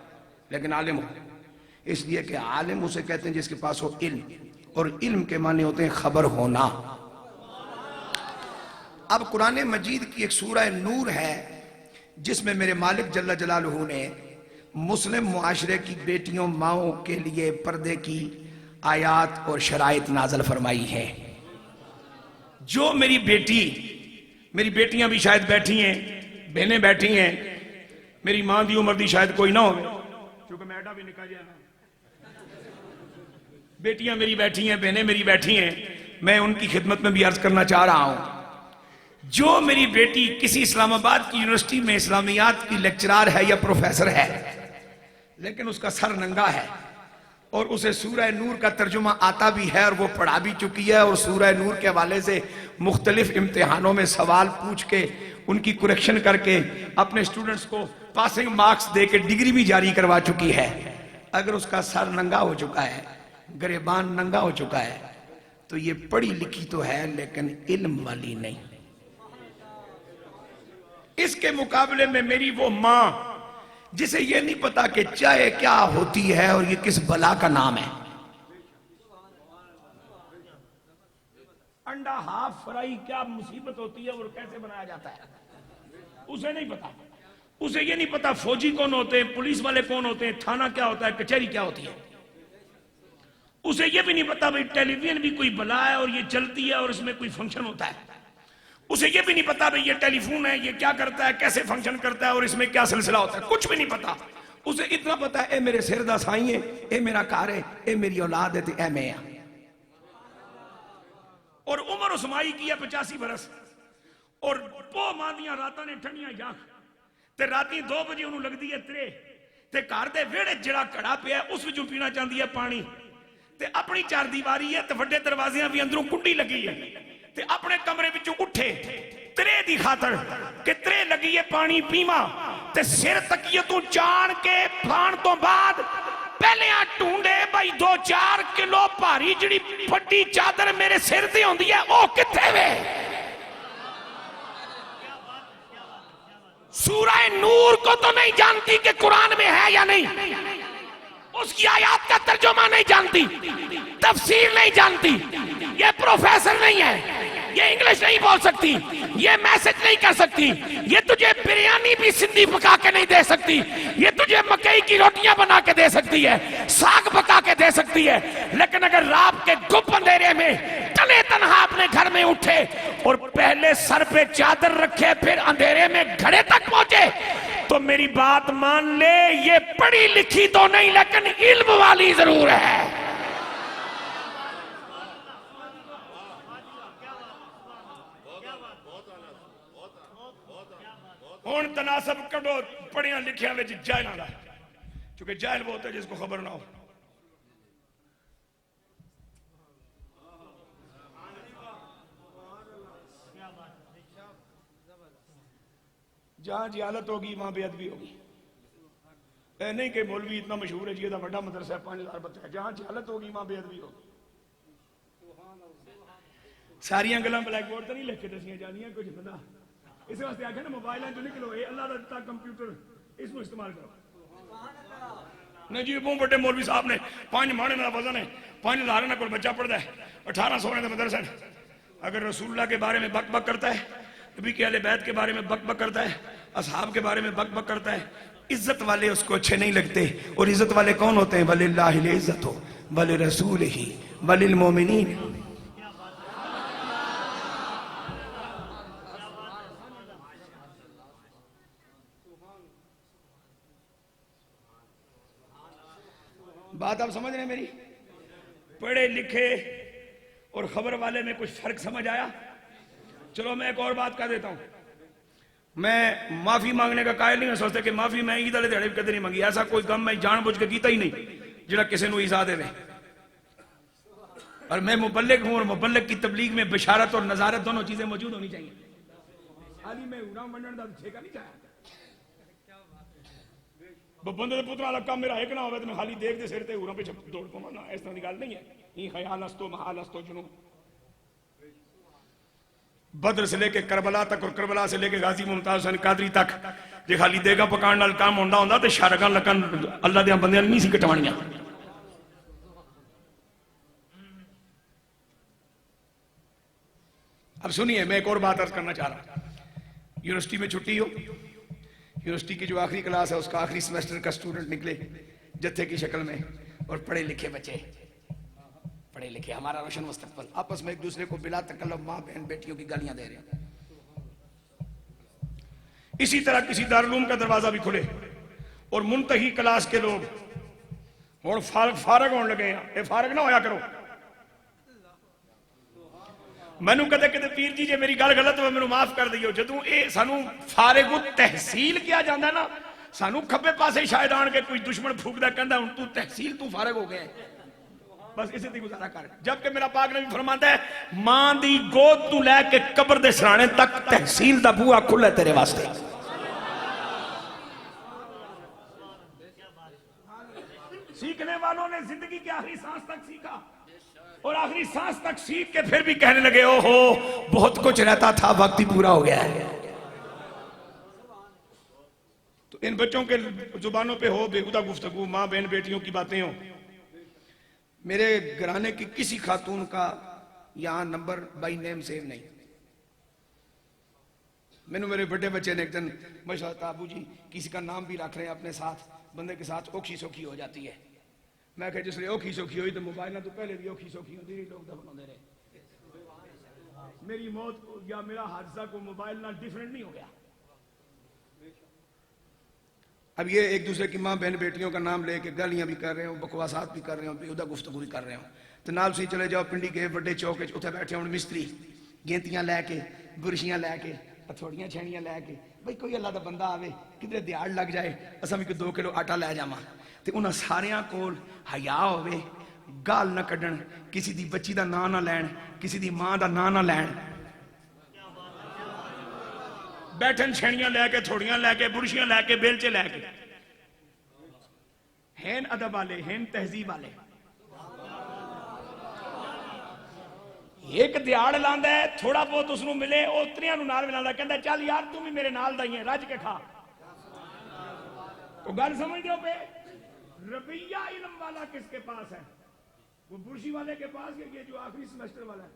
लेकिन आलिम हो। इसलिए कि आलिम उसे कहते हैं जिसके पास हो इल्म, और इल्म के माने होते हैं खबर होना। अब कुरान मजीद की एक सूरह नूर है जिसमें मेरे मालिक जल्ला जलालहू ने मुस्लिम मुआशरे की बेटियों माओं के लिए पर्दे की आयात और शराइत नाजल फरमाई है। जो मेरी बेटियां भी शायद बैठी हैं, बहनें बैठी हैं, मेरी मां की उम्र की शायद कोई ना हो, क्योंकि मैं एडा भी निका जाना। बेटियां मेरी बैठी हैं, बहनें मेरी बैठी हैं, मैं उनकी खिदमत में भी अर्ज करना चाह रहा हूं। जो मेरी बेटी किसी इस्लामाबाद की यूनिवर्सिटी में इस्लामियात की लेक्चरार है या प्रोफेसर है, लेकिन उसका सर नंगा है और उसे सूरह नूर का तर्जुमा आता भी है और वो पढ़ा भी चुकी है, और सूरह नूर के हवाले से मुख्तलिफ इम्तिहानों में सवाल पूछ के उनकी करेक्शन करके अपने स्टूडेंट्स को पासिंग मार्क्स दे के डिग्री भी जारी करवा चुकी है, अगर उसका सर नंगा हो चुका है, गिरेबान नंगा हो चुका है, तो ये पढ़ी लिखी तो है लेकिन इल्म वाली नहीं। इसके मुकाबले में मेरी वो मां जिसे ये नहीं पता कि चाय क्या होती है और ये किस बला का नाम है। अंडा हाफ फ्राई क्या मुसीबत होती है और कैसे बनाया जाता है, उसे नहीं पता। उसे ये नहीं पता फौजी कौन होते हैं, पुलिस वाले कौन होते हैं, थाना क्या होता है, कचहरी क्या होती है। उसे ये भी नहीं पता भाई टेलीविजन भी कोई बला है और ये चलती है और इसमें कोई फंक्शन होता है। उसे ये भी नहीं पता भाई ये टेलीफोन है, ये क्या करता है, कैसे फंक्शन करता है और इसमें क्या सिलसिला होता है, कुछ भी नहीं पता। उसे इतना पता है ए मेरे सिर दा साई है, ए मेरा कार है, ए मेरी औलाद है, ते ए मैं हां। और उम्र उस्माई की है 85 बरस और पो मादियां रातां ने ठंडियां जाख ते राती 2 बजे उन्होंने लगदी है त्रे ते घर दे वेड़े जिहड़ा घड़ा पिया उस विचों पीना चाहती है पानी ते अपनी चार दीवारी है ते वड्डे दरवाजियां भी अंदरों कुंडी लगी है ते अपने कमरे विचों उठे त्रे दी खातर कि त्रे लगी है पानी पीवा ते सिर तकिए तू जान के फान तो बाद पहले ढूंढे भाई 2-4 किलो भारी जिहड़ी फटी चादर मेरे सिर ते होंदी है ओ किथे वे। सूरह नूर को तो नहीं जानती कि कुरान में है या नहीं, उसकी आयत का तर्जुमा नहीं जानती, तफसीर नहीं जानती, ये प्रोफेसर नहीं है, ये इंग्लिश नहीं बोल सकती, ये मैसेज नहीं कर सकती, ये तुझे बिरयानी भी सिंधी पका के नहीं दे सकती, ये तुझे मकई की रोटियां बना के दे सकती है, साग पका के दे सकती है। लेकिन अगर रात के गुप अंधेरे में तने तनहा अपने घर में उठे और पहले सर पे चादर रखे फिर अंधेरे में घड़े तक पहुंचे तो मेरी बात मान ले, ये पढ़ी लिखी तो नहीं लेकिन इल्म वाली जरूर है। हुण तनासब कढो पढ़िया लिखिया विच जाहिलां दा, क्योंकि जाहिल वो होता है जिसको खबर ना हो। जहां जहालत होगी वहां बेअदबी होगी। ऐ नहीं कि मौलवी इतना मशहूर है जी दा बड़ा मदरसा है 5000 बच्चा है, जहां जहालत होगी वहां बेअदबी होगी। सारियां गल्लां ब्लैक बोर्ड तो नहीं लिख के दसियां जानियां, कुछ पता इस वास्ते आखे ना मोबाइल जो निकलो ये अल्लाह का दिता कंप्यूटर इसको इस्तेमाल करो। नहीं जी बहुत बड़े मौलवी साहब ने 5 माणे का वजन है 5000 ना कोई बच्चा पढ़ता है 1800 का मदरसा है। अगर रसूलुल्लाह के बारे में बक बक करता है, नबी के अहले बैत के बारे में बक बक करता है, असहाब के बारे में बक बक करता है, इज्जत वाले उसको अच्छे नहीं लगते। और इज्जत वाले कौन होते हैं? वलिल्लाहिल इज्जतु वलिरसूलिही वलिल मोमिनीन। बात आप समझ रहे हैं मेरी? पढ़े लिखे और खबर वाले में कुछ फर्क समझ आया? चलो मैं एक और बात कर देता हूं। मैं माफी मांगने का कायल नहीं, सोचते कि माफी मैं ईद वाले दिहाड़े कदे नहीं मांगी। ऐसा कोई गम मैं जानबूझ के कीता ही नहीं जिहड़ा किसी को ईजा देवे। और मैं मुबल्लिग हूं और मुबल्लिग की तबलीग में बशारत और नजारत दोनों चीजें मौजूद होनी चाहिए। खाली मैं उड़ा मंडन का ठेका नहीं चाहता। बंदे पुत्रा वाला काम मेरा एक ना हो तो मैं खाली देख दे सिर ते उरा पे दौड़ पवा ना, इस तरह की गल नहीं है। ये ख्याल हस्तो महाल हस्तो जुनू बद्र से लेके करबला तक और करबला से लेके गाजी मुमताज हुसैन कादरी तक जे खाली देगा पकाने नाल काम होंदा होंदा ते शारगां लकन अल्लाह दे बंदे नहीं सी कटवाणियां। अब सुनिए मैं एक और बात अर्ज करना चाह रहा। यूनिवर्सिटी में छुट्टी हो, यूनिवर्सिटी की जो आखिरी क्लास है उसका आखिरी सेमेस्टर का स्टूडेंट निकले जत्थे की शक्ल में, और पढ़े लिखे बच्चे, पढ़े लिखे हमारा रोशन मुस्तकबल, आपस में एक दूसरे को बिला तकल्लुफ माँ बहन बेटियों की गालियां दे रहे हैं। इसी तरह किसी दारुल का दरवाजा भी खुले और मुंतही क्लास के लोग और फारग होने लगे हैं। ये फारग ना होया करो। मैनू कदे कदे पीर जी जे मेरी गल गलत हो मैनू माफ कर दियो। जदों ये सानू फारिगु तहसील किया जाता ना, सानू खब्बे पासे शायद आन के कोई दुश्मन फूकदा कहंदा हुण तू तहसील तू फारिग हो गया, बस इसे दी गुजारा कर। जबकि मेरा पाक नबी फरमाता है मां दी गोद तू लैके कब्र दे सराणे तक तहसील दा बूहा खुला तेरे वास्ते। सीखने वालों ने जिंदगी की आखिरी सांस तक सीखा और आखिरी सांस तक सीख के फिर भी कहने लगे ओहो बहुत कुछ रहता था, वक्त ही पूरा हो गया है। तो इन बच्चों के जुबानों पे हो बेहुदा गुफ्तगू, माँ बहन बेटियों की बातें हो। मेरे घराने की किसी खातून का यहां नंबर बाई नेम सेव नहीं। मैंने मेरे बड़े बच्चे ने एक दिन मशवरा, अबू जी किसी का नाम भी रख रहे हैं अपने साथ, बंदे के साथ औखी सौखी हो जाती है। मैं कह जिसने औखी सौखी हुई तो मोबाइल ना तो पहले भी औखी सौखी होती रही, लोग दफन होते रहे। मेरी मौत या मेरा हादसा को मोबाइल ना डिफरेंट नहीं हो गया। अब ये एक दूसरे की माँ बहन बेटियों का नाम लेके गालियां भी कर रहे हो, बकवासात भी कर रहे हो, बेहुदा गुफ्तगू भी कर रहे हो। तो नाल सी चले जाओ पिंडी के बड़े चौक उत्थे बैठे हो मिस्त्री गेंतियां लैके, बुरशियां लैके, हथौड़ियां छेड़ियां लैके, भाई कोई अल्लाह का बंदा आवे किधरे दिहाड़ लग जाए, असा भी कोई 2 किलो आटा लै जावां। ते उन्हां सारियां कोल हया होवे, गाल ना कड्डण, किसी दी बच्ची दा नां ना लैण, किसी दी मां दा नां ना लैण, बैठन छेड़ियां लैके, थोड़ियां लैके, बुरशियां लैके, बेलचे लैके। हैन अदब वाले, हैन तहजीब वाले। एक दिहाड़ लांदा है, थोड़ा बहुत उसनू मिले, उतरियां नू नाल मिलांदा, कहंदा चल यार तू भी मेरे नाल दा ही है, रज के खा। तो गल समझ दो पे रवैया इल्म वाला किसके पास है? वो बुरशी वाले के पास है, ये जो आखिरी सेमेस्टर वाला है।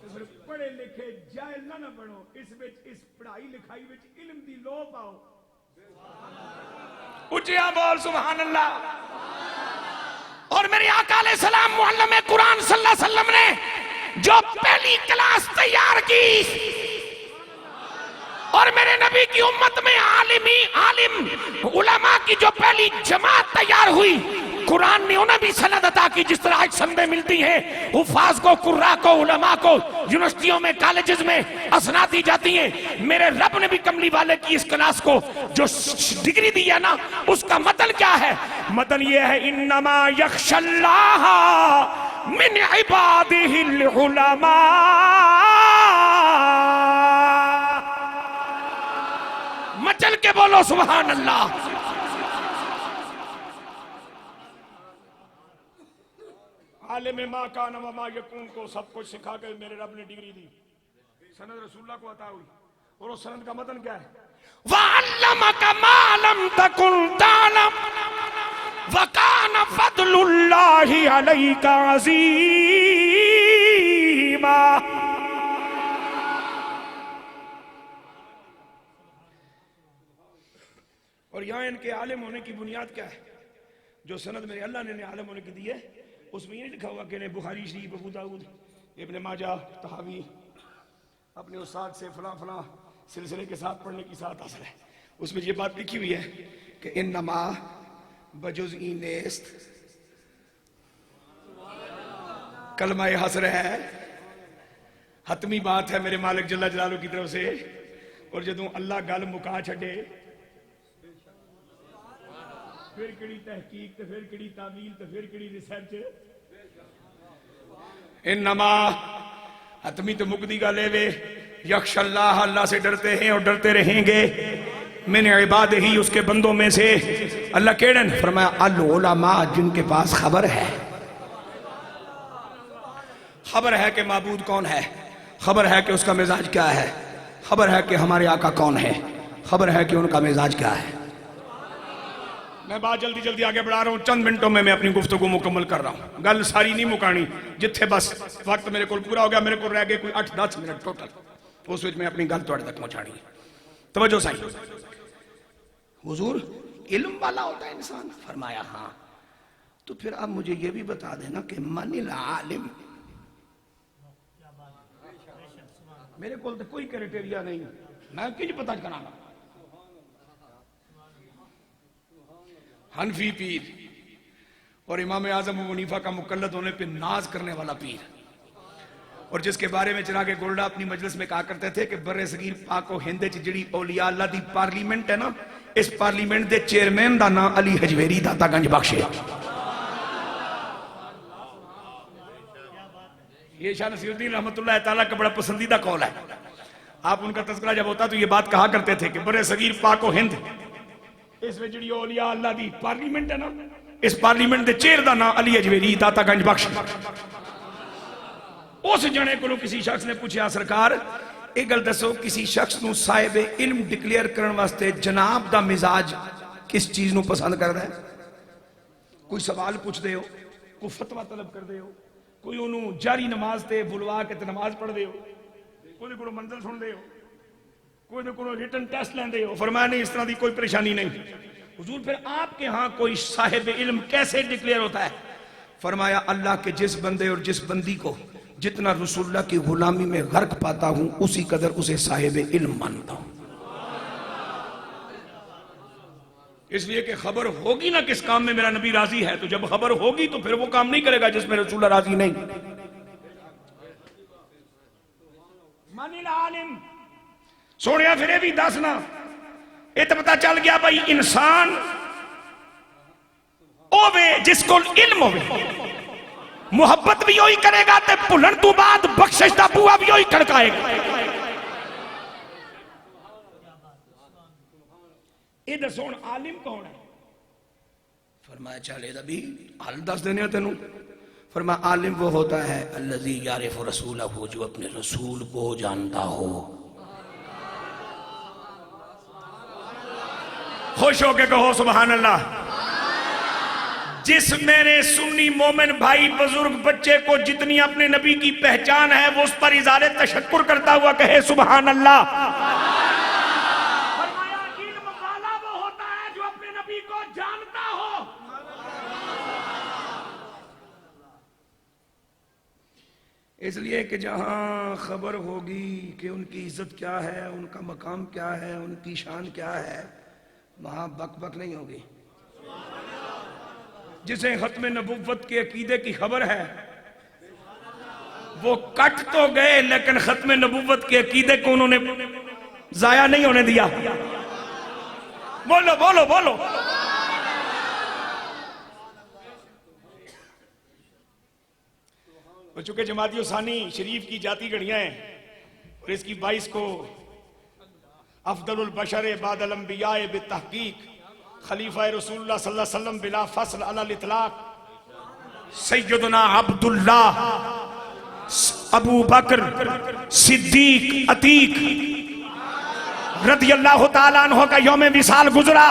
तो फिर पढ़े लिखे जाहिल ना बनो, इस पढ़ाई लिखाई विच इल्म दी लो पाओ। उचिया बोल सुभान अल्लाह। और मेरे आका अलैहिस्सलाम मुअल्लिम कुरान सल्लल्लाहु अलैहि वसल्लम ने जो पहली क्लास तैयार की, और मेरे नबी की उम्मत में आलिम उलमा की जो पहली जमात तैयार हुई, कुरान ने उन्हें भी सनद अता की। जिस तरह आज संदें मिलती हैं हुफाज को, कुर्रा को, उलमा को, यूनिवर्सिटियों में, कॉलेजेस में असना दी जाती हैं, मेरे रब ने भी कमली वाले की इस क्लास को जो डिग्री दी है ना, उसका मतन क्या है? मतन ये है इन्नमा यख्शल्लाह मिन इबादिहिल उलमा। मचल के बोलो सुभान अल्लाह। आलिम मा कान व मा यकून को सब कुछ सिखा के मेरे रब ने डिग्री दी, सनद रसूलुल्लाह को अता हुई। और उस सनद का मतन क्या है? वअल्लमका मा लम तकुन तालम व कान फदलुल्लाहि अलैका अज़ीमा। और यहां इनके आलिम होने की बुनियाद क्या है? जो सनद मेरे अल्लाह ने आलिम होने की दी है, उसमें ये नहीं लिखा हुआ कि ने बुखारी शरीफ, अबू दाऊद, इब्न माजा, तहावी अपने उस्ताद से फलां फलां सिलसिले के साथ पढ़ने की साथ हासिल है। उसमें ये बात लिखी हुई है कि इन्नमा बजुज़ई नेस्त, कलमा हसर है, हतमी बात है मेरे मालिक जल्ला जलालू की तरफ से। और जदों अल्लाह गल मुका छड़े, फिर किड़ी तहकीक, तो फिर किड़ी तावील, तो फिर किड़ी रिसर्च। इन्नमा हतमी तो मुकदी गल है, यख्शल्लाह, अल्लाह से डरते हैं और डरते रहेंगे, मैंने इबाद ही उसके बंदों में से। अल्लाह केड़न फरमाया अल उलमा, जिनके पास खबर है। खबर है कि माबूद कौन है, खबर है कि उसका मिजाज क्या है, खबर है कि हमारे आका कौन है, खबर है कि उनका मिजाज क्या है। मैं बात जल्दी जल्दी आगे बढ़ा रहा हूं, चंद मिनटों में मैं अपनी गुफ्तगू मुकम्मल कर रहा हूं। गल सारी नहीं मुकानी, जिथे बस वक्त मेरे को पूरा हो गया, मेरे को रह गए कोई 8-10 मिनट टोटल, उस विच मैं अपनी गल तुहाडे तक पहुंचानी है। तवज्जो साईं। हुजूर इल्म वाला होता है इंसान? फरमाया हाँ। तो फिर अब मुझे ये भी बता देना कि मनिल आलिम। मेरे को तो कोई क्राइटेरिया नहीं, मैं किंज पता करांगा? हनफी पीर और इमाम आजम अबू हनीफा का मुकल्लद होने पे नाज करने वाला पीर, और जिसके बारे में चिराग गोल्डा अपनी मजलिस में कहा करते थे कि बर्रे सगीर पाक हिंद जी औलिया अल्लाह दी पार्लीमेंट है ना, इस पार्लीमेंट के चेयरमैन का नाम अली हजवेरी दाता गंज बख्श है। ये शाह नसीरुद्दीन रहमतुल्लाह तआला का बड़ा पसंदीदा कौल है। आप उनका तज़किरा जब होता तो ये बात कहा करते थे कि बर्रे सगीर पाक हिंद, इसमें जी औलिया अल्लाह दी पार्लीमेंट है ना, इस पार्लीमेंट के चेयर का नाम अली हजवेरी दाता गंज बख्श। उस जने को किसी शख्स ने पूछा सरकार एक गल दसो, किसी शख्स नूं साहिब इल्म डिक्लेयर करने वास्ते जनाब दा मिजाज किस चीज नूं पसंद करदा है? कोई सवाल पूछते हो, कोई फतवा तलब करते हो, कोई उन्होंने जारी नमाज ते बुलवा के नमाज पढ़ते हो, कोई को मंजिल सुनते हो, कोई को रिटन टेस्ट लेंदे हो। फरमाया नहीं, इस तरह की कोई परेशानी नहीं। हुजूर फिर आपके यहाँ कोई साहिब इल्म कैसे डिक्लेयर होता है? फरमाया अल्लाह के जिस बंदे और जिस बंदी को जितना रसूलुल्लाह की गुलामी में गर्क पाता हूं उसी कदर उसे साहिब इल्म मानता हूं। इसलिए कि खबर होगी ना किस काम में मेरा नबी राजी है, तो जब खबर होगी तो फिर वो काम नहीं करेगा जिसमें रसूलुल्लाह राजी नहीं। मानिल आलिम सोनिया फिर भी दसना, ये तो पता चल गया भाई इंसान होवे जिसको इल्म होवे, मुहब्बत भी वही करेगा ते भुलन तो बाद बख्शिश दा बुआ भी वही खड़काएगा। ये दसो आलिम कौन है? फरमाया चल ये भी हल दस देने तेनू। फरमाया आलिम वो होता है अल्लज़ी यारिफु रसूलहू, जो अपने रसूल को जानता हो। खुश होके कहो सुभान अल्लाह। जिस मेरे सुन्नी मोमिन भाई बुजुर्ग बच्चे को जितनी अपने नबी की पहचान है वो उस पर इज़ारे तशक्कुर करता हुआ कहे सुभान अल्लाह। फरमाया इल्म वाला वो होता है जो अपने नबी को जानता हो। इसलिए कि जहां खबर होगी कि उनकी इज्जत क्या है, उनका मकाम क्या है, उनकी शान क्या है, वहां बक बक नहीं होगी। जिसे खत्म नबुव्वत के अकीदे की खबर है वो कट तो गए, लेकिन खत्म नबुव्वत के अकीदे को उन्होंने जाया नहीं होने दिया। बोलो बोलो बोलो। और चूंकि जमाती सानी शरीफ की जाती घड़ियां हैं और इसकी 22 को अफदलुल बशर बादल अंबिया बितहकीक खलीफा रसूलुल्लाह सल्लल्लाहु अलैहि वसल्लम बिला फस्ल अलल इतलाक सैयदना अब्दुल्लाह अबू बकर सिद्दीक अतीक रदियल्लाहु ताला अन्हु का यौम विसाल गुजरा।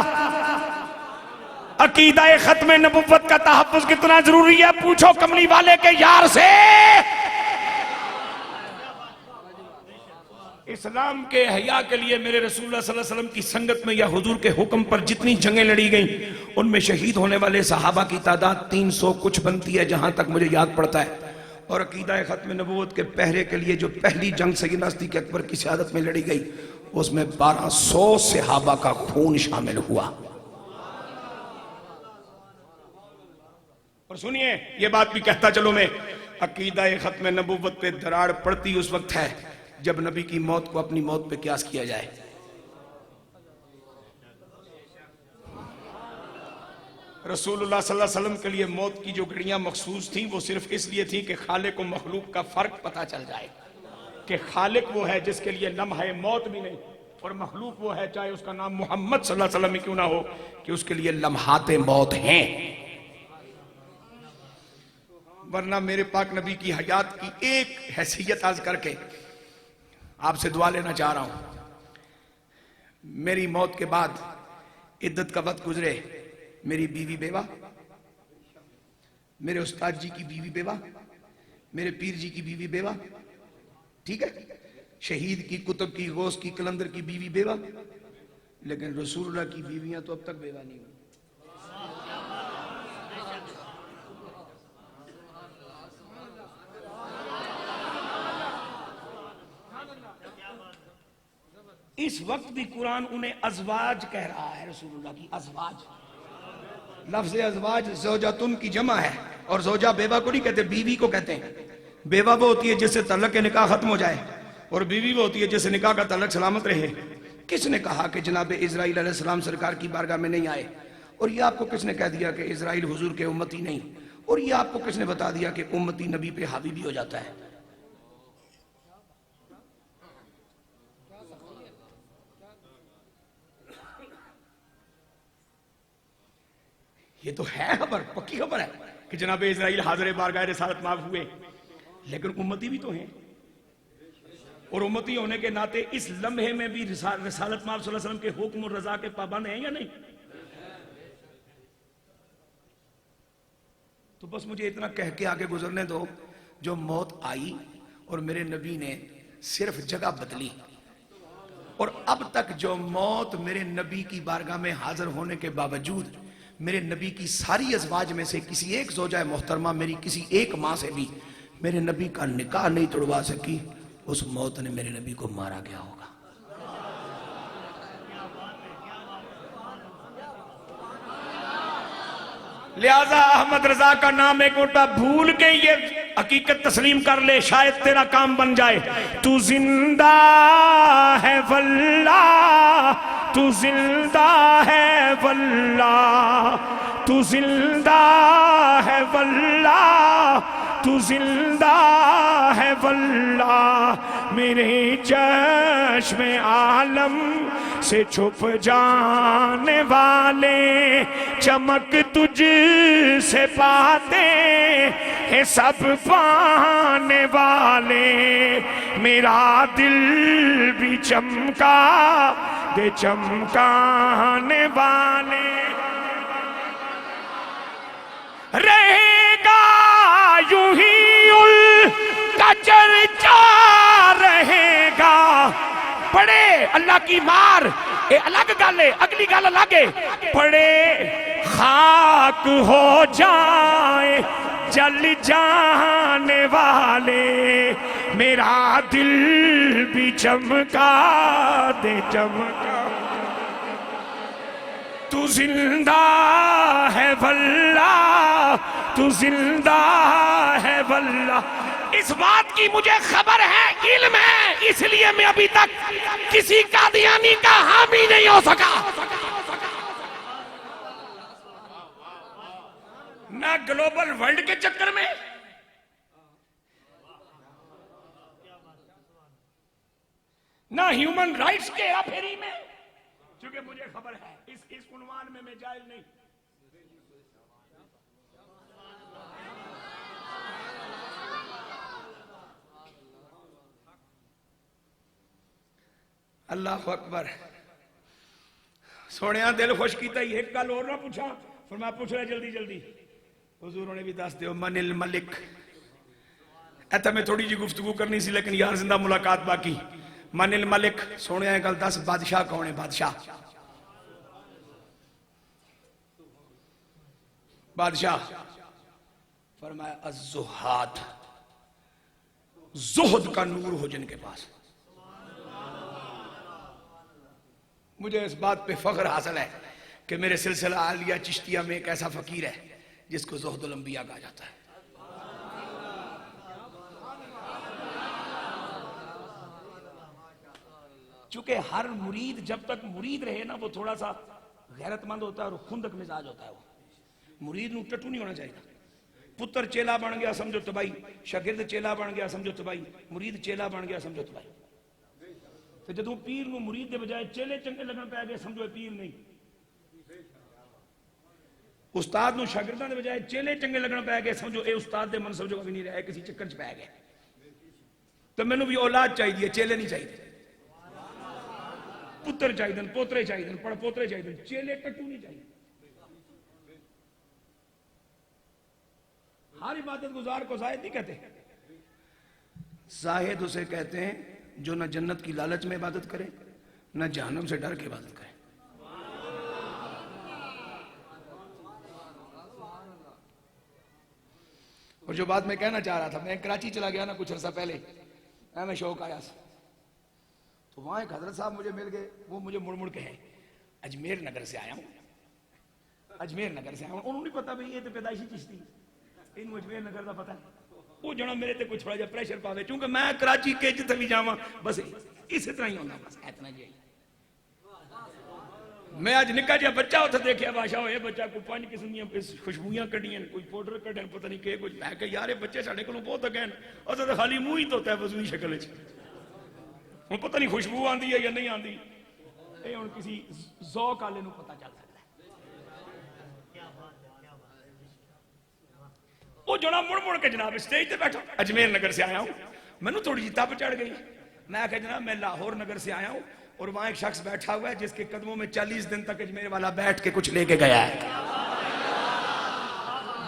अकीदा खत्म नबुव्वत का तहफ्फुज कितना जरूरी है पूछो कमली वाले के यार से। इस्लाम के हया के लिए मेरे रसूलुल्लाह सल्लल्लाहु अलैहि वसल्लम की संगत में या हुजूर के हुक्म पर जितनी जंगें लड़ी गई उनमें शहीद होने वाले सहाबा की तादाद 300 कुछ बनती है जहां तक मुझे याद पड़ता है। और अकीदा खत्म नबुव्वत के पहरे के लिए जो पहली जंग सैयदना सिद्दीक़ अकबर की शहादत में लड़ी गई उसमें 1200 सहाबा का खून शामिल हुआ। और सुनिए ये बात भी कहता चलो मैं, अकीदा खत्म नबुव्वत पे दरार पड़ती उस वक्त है जब नबी की मौत को अपनी मौत पे क्यास किया जाए। रसूलुल्लाह सल्लल्लाहु अलैहि वसल्लम के लिए मौत की जो घड़ियां मखसूस थी वो सिर्फ इसलिए थी कि खालिक और मखलूक का फर्क पता चल जाए कि खालिक वो है जिसके लिए लम्हा मौत भी नहीं और मखलूक वो है चाहे उसका नाम मोहम्मद सल्लल्लाहु अलैहि वसल्लम ही क्यों ना हो कि उसके लिए लम्हाते मौत हैं। वरना मेरे पाक नबी की हयात की एक हैसियत आज करके आपसे दुआ लेना चाह रहा हूं। मेरी मौत के बाद इद्दत का वक्त गुजरे, मेरी बीवी बेवा, मेरे उस्ताद जी की बीवी बेवा, मेरे पीर जी की बीवी बेवा, ठीक है, शहीद की, कुतुब की, गौस की, कलंदर की बीवी बेवा, लेकिन रसूलुल्लाह की बीवियां तो अब तक बेवा नहीं हुई। इस वक्त भी कुरान उन्हें अजवाज कह रहा है, रसूलुल्लाह की अजवाज। लफ्ज़ अजवाज ज़ौजातुन की जमा है और ज़ौजा बेवा को नहीं कहते, बीवी को कहते हैं। बेवा वो होती है जिससे तलक के निकाह खत्म हो जाए और बीवी वो होती है जिससे निकाह का तलक सलामत रहे। किसने कहा कि जनाब इज़राइल अलैहिस्सलाम सरकार की बारगाह में नहीं आए? और ये आपको किसने कह दिया कि इज़राइल हुजूर के उम्मती नहीं? और ये आपको किसने बता दिया कि उम्मती नबी पे हावी भी हो जाता है? ये तो है खबर, पक्की खबर है कि जनाब इज़राइल हाज़िर बारगाह रिसालत माफ हुए, लेकिन उम्मती भी तो हैं। और उम्मती होने के नाते इस लम्हे में भी रसालत मोहम्मद सल्लल्लाहु अलैहि वसल्लम के हुक्म और रजा के पाबंद हैं या नहीं? तो बस मुझे इतना कह के आगे गुजरने दो, जो मौत आई और मेरे नबी ने सिर्फ जगह बदली, और अब तक जो मौत मेरे नबी की बारगाह में हाजिर होने के बावजूद मेरे नबी की सारी अज़वाज में से किसी एक ज़ौजा मोहतरमा, मेरी किसी एक माँ से भी मेरे नबी का निकाह नहीं तोड़वा सकी, उस मौत ने मेरे नबी को मारा गया होगा। लिहाजा अहमद रजा का नाम एक उल्टा भूल के ये हकीकत तस्लीम कर ले, शायद तेरा काम बन जाए। तू जिंदा है वल्ला, तू जिंदा है वल्ला, तू जिंदा है वल्ला, तू जिंदा है वल्ला, मेरे चश्मे आलम से छुप जाने वाले, चमक तुझ से पाते हैं सब पाने वाले, मेरा दिल भी चमका दे चमकाने वाले। रहेगा यूं ही उनका चर्चा रहेगा, पड़े अल्लाह की मार ये अलग गल है, अगली गल अलग है, पड़े खाक हो जाए जल जाने वाले, मेरा दिल भी चमका दे चमका। तू जिंदा है वल्ला, तू जिंदा है वल्ला। इस बात की मुझे खबर है, इल्म है, इसलिए मैं अभी तक किसी कादियानी का हामी नहीं हो सका, ना ग्लोबल वर्ल्ड के चक्कर में, ना ह्यूमन राइट्स के अफेरी में, क्योंकि मुझे खबर है इस उन्वान में मैं जायज नहीं। अल्लाह अकबर। सोने दिल खुश किया, एक गल और ना पूछा, फिर मैं पूछ रहा जल्दी जल्दी, हुजूर ने भी दस दो मनिल मलिक। इतना मैं थोड़ी जी गुफ्तगू करनी सी, लेकिन यार जिंदा मुलाकात बाकी। मनिल मलिक, सोने गल दस बादशाह कौन है? बादशाह बादशाह फरमाया अज़्ज़ुहाद, जुहद का नूर हो जिनके पास। मुझे इस बात पे फख्र हासिल है कि मेरे सिलसिला आलिया चिश्तिया में एक ऐसा फकीर है जिसको ज़ुहदुल अंबिया कहा जाता है। चूंकि हर मुरीद जब तक मुरीद रहे ना, वो थोड़ा सा गैरतमंद होता है और खुंदक मिजाज होता है। वो मुरीद नूं टट्टू नहीं होना चाहिए। पुत्र चेला बन गया समझो तबाही, शागिर्द चेला बन गया समझो तबाही, मुरीद चेला बन गया समझो तबाही। तो जो पीर नूं मुरीद के बजाय चेले चंगे लगन पै गए, समझो पीर नहीं। उस्ताद नूं शागिर्दां दे बजाय चेले चंगे लगन पै गए, समझो ये उस्ताद दे मनसब जो भी नहीं रहा, किसी चक्कर च पै गए। तो मैनूं भी औलाद चाहिए, चेले नहीं चाहिए। पुत्र चाहिए, पोतरे चाहिए, पड़ पोतरे चाहिए, चेले टट्टू नहीं चाहिए। हर इबादत गुजार को जाहिद नहीं कहते। जाहिद उसे कहते हैं जो न जन्नत की लालच में इबादत करे, न जहन्नम से डर के इबादत करे। और जो बात मैं कहना चाह रहा था, मैं कराची चला गया ना कुछ अर्सा पहले, मैं शौक आया, तो वहां एक हजरत साहब मुझे मिल गए। वो मुझे मुड़ मुड़ के है, अजमेर नगर से आया हूं, अजमेर नगर से आया हूं। उन्होंने नहीं पता भाई ये तो पैदाइशी चिश्ती, इन अजमेर नगर का पता है। वो जना मेरे ते कुछ थोड़ा जा प्रेशर पावे, क्योंकि मैं कराची के जिथे भी जावा बस इस तरह ही होना, बस इतना जी। मैं अज निका जिहा बच्चा उथे देखा, बादशाह होए बच्चा कोई 5 किस्म दी खुशबूइयां कड्डियां, कोई पाउडर कड्डन, पता नहीं के कुछ। मैं कहा यार ये बच्चे साडे कोलों बहुत अगैन, अस तो खाली मुंह ही धोता है वजूई शक्ल च। हुण पता नहीं खुशबू आती है या नहीं आती, ये हुण किसी ज़ौक़ वाले नूं पता चल सकता है। वो जना मुड़ मुड़ के जनाब स्टेज पे बैठा, अजमेर नगर से आया हूं, मैनू थोड़ी जी तप चढ़ गई। मैं कहा जनाब मैं लाहौर नगर से आया हूं और वहां एक शख्स बैठा हुआ है जिसके कदमों में 40 दिन तक मेरे वाला बैठ के कुछ लेके गया है।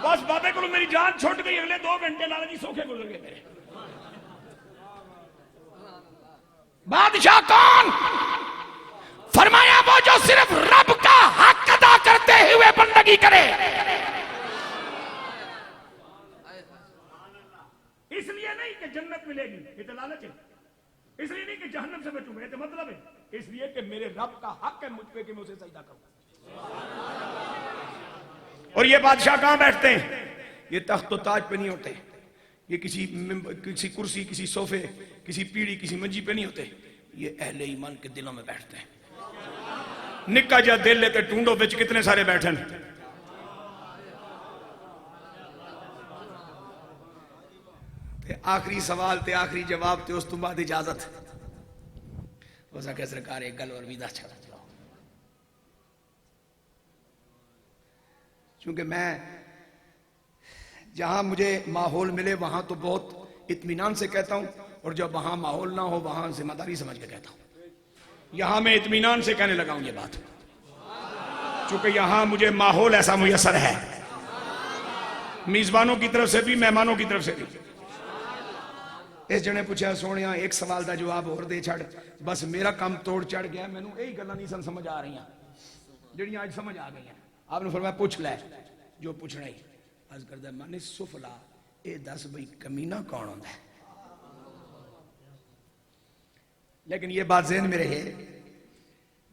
बस बाबे को मेरी जान छूट गई। अगले 2 घंटे लाला जी सोखे गुजर गए मेरे। बादशाह कौन? फरमाया वो जो सिर्फ रब का हक अदा करते हुए बंदगी करे। इसलिए नहीं कि जन्नत मिलेगी, ये तो लालच है। इसलिए नहीं कि जहन्नम से बचूंगा, ये तो मतलब है। इसलिए कि मेरे रब का हक है मुझ पे कि मैं उसे सजदा करूं। और ये बादशाह कहां बैठते हैं? ये तख्त ताज पे नहीं होते, ये किसी कुर्सी, किसी सोफे, किसी पीढ़ी, किसी मंजी पे नहीं होते। ये अहले ईमान के दिलों में बैठते हैं। निक्का जा दिल लेते टूंडो बिच कितने सारे बैठन। आखिरी सवाल ते आखिरी जवाब ते उस तो बाद इजाजत हो सके सरकार एक गल और विदा चला जाओ। क्योंकि मैं जहां मुझे माहौल मिले वहां तो बहुत इत्मीनान से कहता हूं, और जब वहां माहौल ना हो वहां जिम्मेदारी समझ के कहता हूं। यहां मैं इत्मीनान से कहने लगा हूं ये बात, क्योंकि यहां मुझे माहौल ऐसा मुयसर है, मेजबानों की तरफ से भी मेहमानों की तरफ से भी। इस जने पूछा सोने एक सवाल का जवाब और दे छड़, बस मेरा काम तोड़ चढ़ गया। मैनू यही गल्लां नहीं सन समझ आ रही जड़ियां अज समझ आ गई। आपने फरमाया पूछ लै जो पूछना ही। अर्ज करदा माने सुफला ए दस भाई कमीना कौन होंदा है? लेकिन ये बात ज़हन में रहे,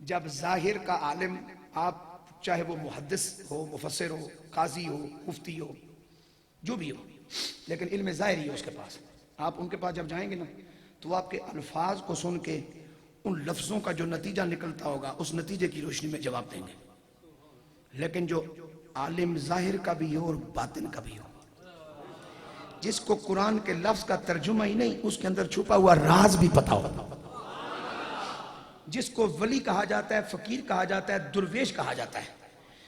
जब जाहिर का आलिम, आप चाहे वो मुहद्दिस हो, मुफस्सिर हो, काजी हो, मुफ्ती हो, जो भी हो, लेकिन इल्म ज़ाहिर ही है उसके पास। आप उनके पास जब जाएंगे ना तो आपके अल्फाज को सुन के उन लफ्जों का जो नतीजा निकलता होगा उस नतीजे की रोशनी में जवाब देंगे। लेकिन जो आलिम जाहिर का भी हो और बातिन का भी हो, जिसको कुरान के लफ्ज का तर्जुमा ही नहीं उसके अंदर छुपा हुआ राज भी पता हो, जिसको वली कहा जाता है, फकीर कहा जाता है, दुर्वेश कहा जाता है।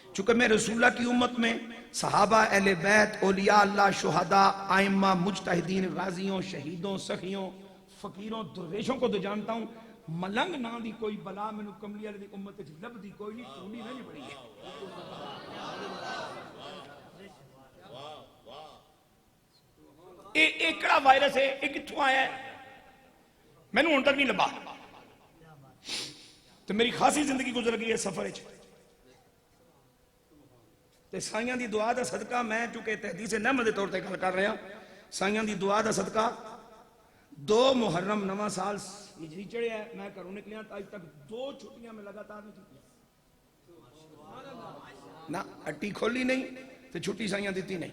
चूंकि मैं रसूलुल्लाह की उम्मत में सहाबा, अहले बैत, औलिया अल्लाह, शुहदा, आइम्मा, मुजतहिदीन, गाजियों, शहीदों, सखियों, फकीरों, दुर्वेशों को तो जानता हूं। मलंग ना दी कोई बला मैनू कमली वाले दी उम्मत च लभदी कोई नहीं, टूंडी नहीं बड़ी है। ये केड़ा वायरस है, ये कित्थों आया है, मैनू हुण तक नहीं लभा। तो मेरी खासी जिंदगी गुजर गई है सफर च। साइयां दी दुआ दा सदका, मैं चूंकि तहदीस नेमत के तौर पर गल कर रहा, साइयां दी दुआ दा सदका 2 मुहर्रम नवा साल हिजरी चढ़िया, मैं घरों निकलिया तो अज तक 2 छुट्टियां में लगातार नहीं की ना, अट्टी खोली नहीं तो छुट्टी साइयां दी नहीं।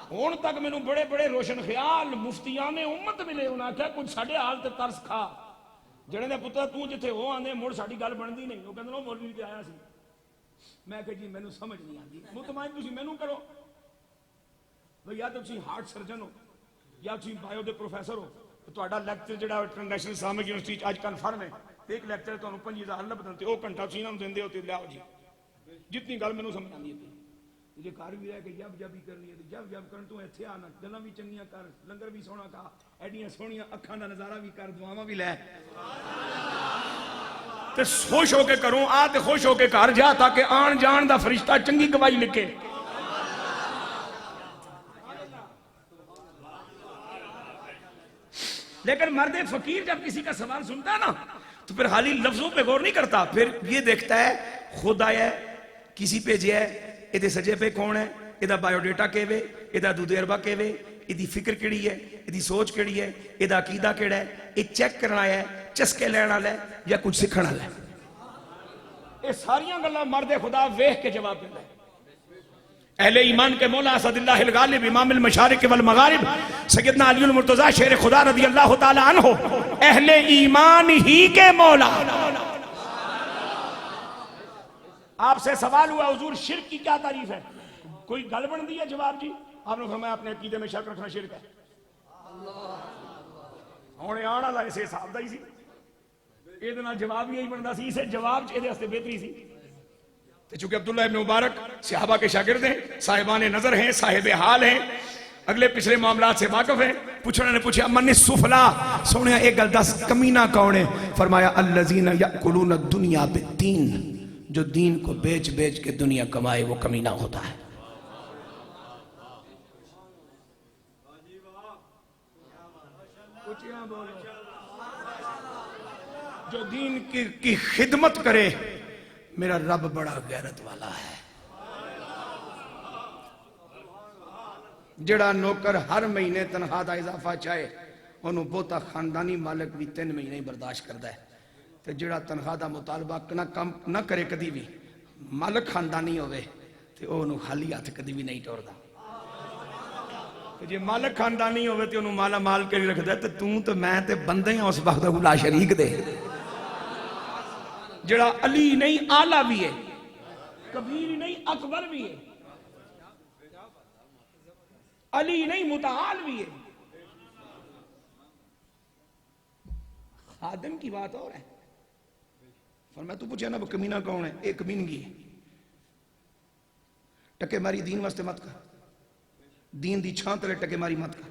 हुण तक मैनू बड़े बड़े रोशन ख्याल मुफ्तियां ने उम्मत मिले, उन्हें आख्या कुछ साडे हाल ते तरस खा। जड़े ने पुत्तर तू जिथे हो आंदे मुड़ साडी गल बनदी नहीं, वो कहंदे ने मौलवी ते आया सी। मैं कहा जी मैनू समझ नहीं आती, मुतमईन तुसीं मैनू करो भई, या तुसीं हार्ट सर्जन हो या तुसीं बायो दे प्रोफैसर हो, तो तुहाडा लैक्चर जिहड़ा इंटरनेशनल इस्लामिक यूनिवर्सिटी अज कन्फर्म है, एक लैक्चर तुहानूं 50,000 लभदन ते वो घंटा तुसीं इन्हां नूं दिंदे हो ते लियाओ जी। जितनी गल मैनू समझ आती है, जे घर भी रह के जब जब ही करनी है जब जब करन, तू इत्थे आना, गल्लां भी चंगियां कर, लंगर भी सोहना खा, एडियां सोहणियां अखां दा नज़ारा भी कर, दुआवां भी लै ते खुश होके करूं आ ते खुश होके घर जा, ताकि आन जान दा फरिश्ता चंगी गवाही लिखे। लेकिन मर्द फकीर जब किसी का सवाल सुनता है ना तो फिर खाली लफ्जों पे गौर नहीं करता, फिर ये देखता है खुद आया किसी पे जे है, इहदे सजे पे कौन है, इहदा बायोडेटा केवे, इहदा दुदेरबा केवे, इहदी फिक्र केड़ी है, इहदी सोच केड़ी है, इहदा अकीदा केड़ा है, ये चेक करना है, चस्के लैण वाला है या कुछ सीखण वाला है। ये सारियां गल्लां मर्द खुदा वेख के जवाब देता है। अहले ईमान के मौला असदुल्लाहिल गालिब इमामुल मशारिक वल मगारिब सैयदना अलीउल मुर्तजा शेर खुदा रज़ियल्लाहु ताला अन्हु, अहले ईमान ही के मौला। आपसे सवाल हुआ हुजूर शिर्क की क्या तारीफ है, कोई गल बन दी है जवाब जी, आपने फरमाया अपने अकीदे में शक रखना शिर्क है। हुण आने वाला इस हिसाब का ही सी, ਇਹਦੇ ਨਾਲ जवाब ही यही बनता सी, इसे जवाब ਇਹਦੇ वास्ते बेहतरी सी। तो चूंकि अब्दुल्लाह इब्न मुबारक सहाबा के शागिर्द हैं, साहिबान नजर हैं, साहिब हाल हैं, अगले पिछले मामलात से वाकिफ है। पूछने ने पूछा मन सुफला, सोने एक गल दस कमीना कौन है? फरमाया अल्लज़ीना यअकुलून दुनिया बिद्दीन, जो दीन को बेच बेच के दुनिया कमाए वो कमीना होता है। जो दीन की खिदमत करे, मेरा रब बड़ा गैरत वाला है। जड़ा नौकर हर महीने तनख्वाह का इजाफा चाहे, उन्होंने बहुता खानदानी मालिक भी 3 महीने ही बर्दाश्त करता है। तो जड़ा तनख्वाह का मुतालबा काम ना करे कदी भी, मालिक खानदानी होवे तो उन्होंने खाली हाथ कदी भी नहीं टोरदा। जे मालिक खानदानी होवे तो उन्होंने माला माल के रखता है। तो तू तो मैं तो बंदे ही उस वक्त गुला शरीक दे। जड़ा अली नहीं आला भी है, कबीर नहीं अकबर भी है, अली नहीं मुताल भी है। खादिम की बात और है। फरमाया तू पूछा ना वो कमीना कौन है? एक कमीनगी है। टके मारी दीन वास्ते मत कर, दीन दी छां तले टके मारी मत कर।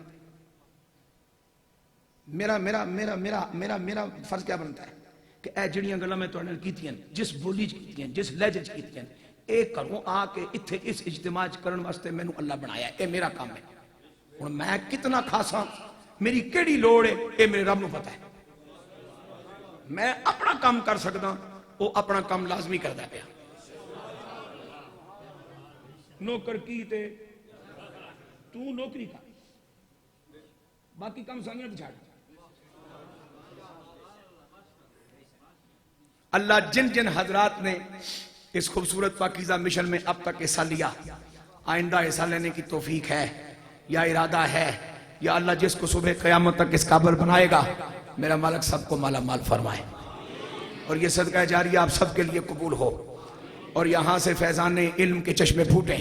मेरा मेरा मेरा मेरा मेरा मेरा फर्ज क्या बनता है कि ए जड़ियां गल्लां मैं तुहाडे नाल कीतियां, जिस बोली च कीतियां, जिस लहजे च कीतियां, एक घरों आके इत्थे इस इज्तिमा च करन वास्ते मैनू अल्लाह बनाया। ये मेरा काम है। हुण मैं कितना खासा, मेरी केड़ी लोड़ है, ये मेरे रब नूं पता है। मैं अपना काम कर सकदा, वो अपना काम लाजमी करदा पिया। नौकर की ते तू नौकरी कर, बाकी काम सामने तो छाड़। अल्लाह जिन जिन हजरात ने इस खूबसूरत पाकीज़ा मिशन में अब तक हिस्सा लिया, आइंदा हिस्सा लेने की तौफीक है या इरादा है, या अल्लाह जिसको सुबह क़यामत तक इस काबिल बनाएगा, मेरा मालिक सबको माला माल फरमाए। और ये सदका जारिया आप सबके लिए कबूल हो। और यहाँ से फैज़ान इल्म के चश्मे फूटे,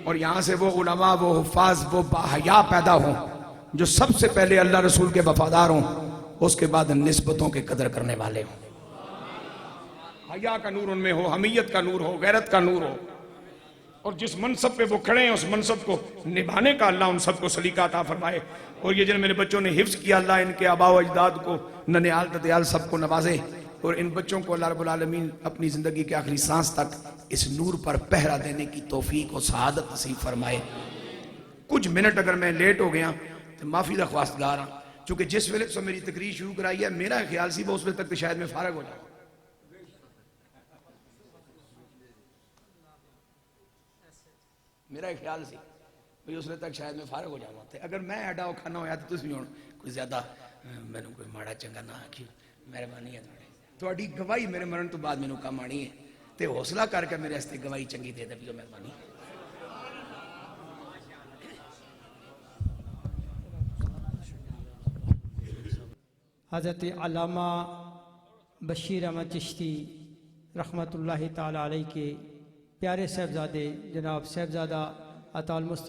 और यहाँ से वो उलमा, वो हुफ़ाज़, वो बाहया पैदा हों जो सबसे पहले अल्लाह रसूल के वफादार हों, उसके बाद निस्बतों के कदर करने वाले हों। हया का नूर उनमें हो, हमीयत का नूर हो, गैरत का नूर हो, और जिस मनसब पे वो खड़े हैं उस मनसब को निभाने का अल्लाह उन सबको सलीका अता फरमाए। और ये जिन मेरे बच्चों ने हिफ्ज़ किया, अल्लाह इनके आबा व अजदाद को ननियाल ददियाल सबको नवाजे। और इन बच्चों को अल्लाह रब्बुल आलमीन अपनी ज़िंदगी के आखिरी सांस तक इस नूर पर पहरा देने की तौफीक और सआदत नसीब फरमाए। कुछ मिनट अगर मैं लेट हो गया तो माफ़ी का ख्वास्तगार हाँ, चूँकि जिस वेले से मेरी तकरीर शुरू कराई है, मेरा ख्याल सी वो उस वेले तक तो शायद मैं फारग हो जाऊँ। मेरा ख्याल सी भाई उस वेले तक शायद मैं फारग हो जाऊँ। तो अगर मैं एडा औखा ना होया तो तुम हुण कोई ज़्यादा मैनू कोई माड़ा चंगा ना आखियो। मेहरबानी है थोड़ी गवाही मेरे मरण तो बाद मैनू कम आनी है, तो हौसला करके मेरे वास्ते गवाही चंगी दे दियो। मेहरबानी। हज़रत अल्लामा बशीर अहमद चिश्ती रहमतुल्लाहि ताला अलैह के प्यारे साहबजादे जनाब साहबजादा अताउल मुस्तफ़ा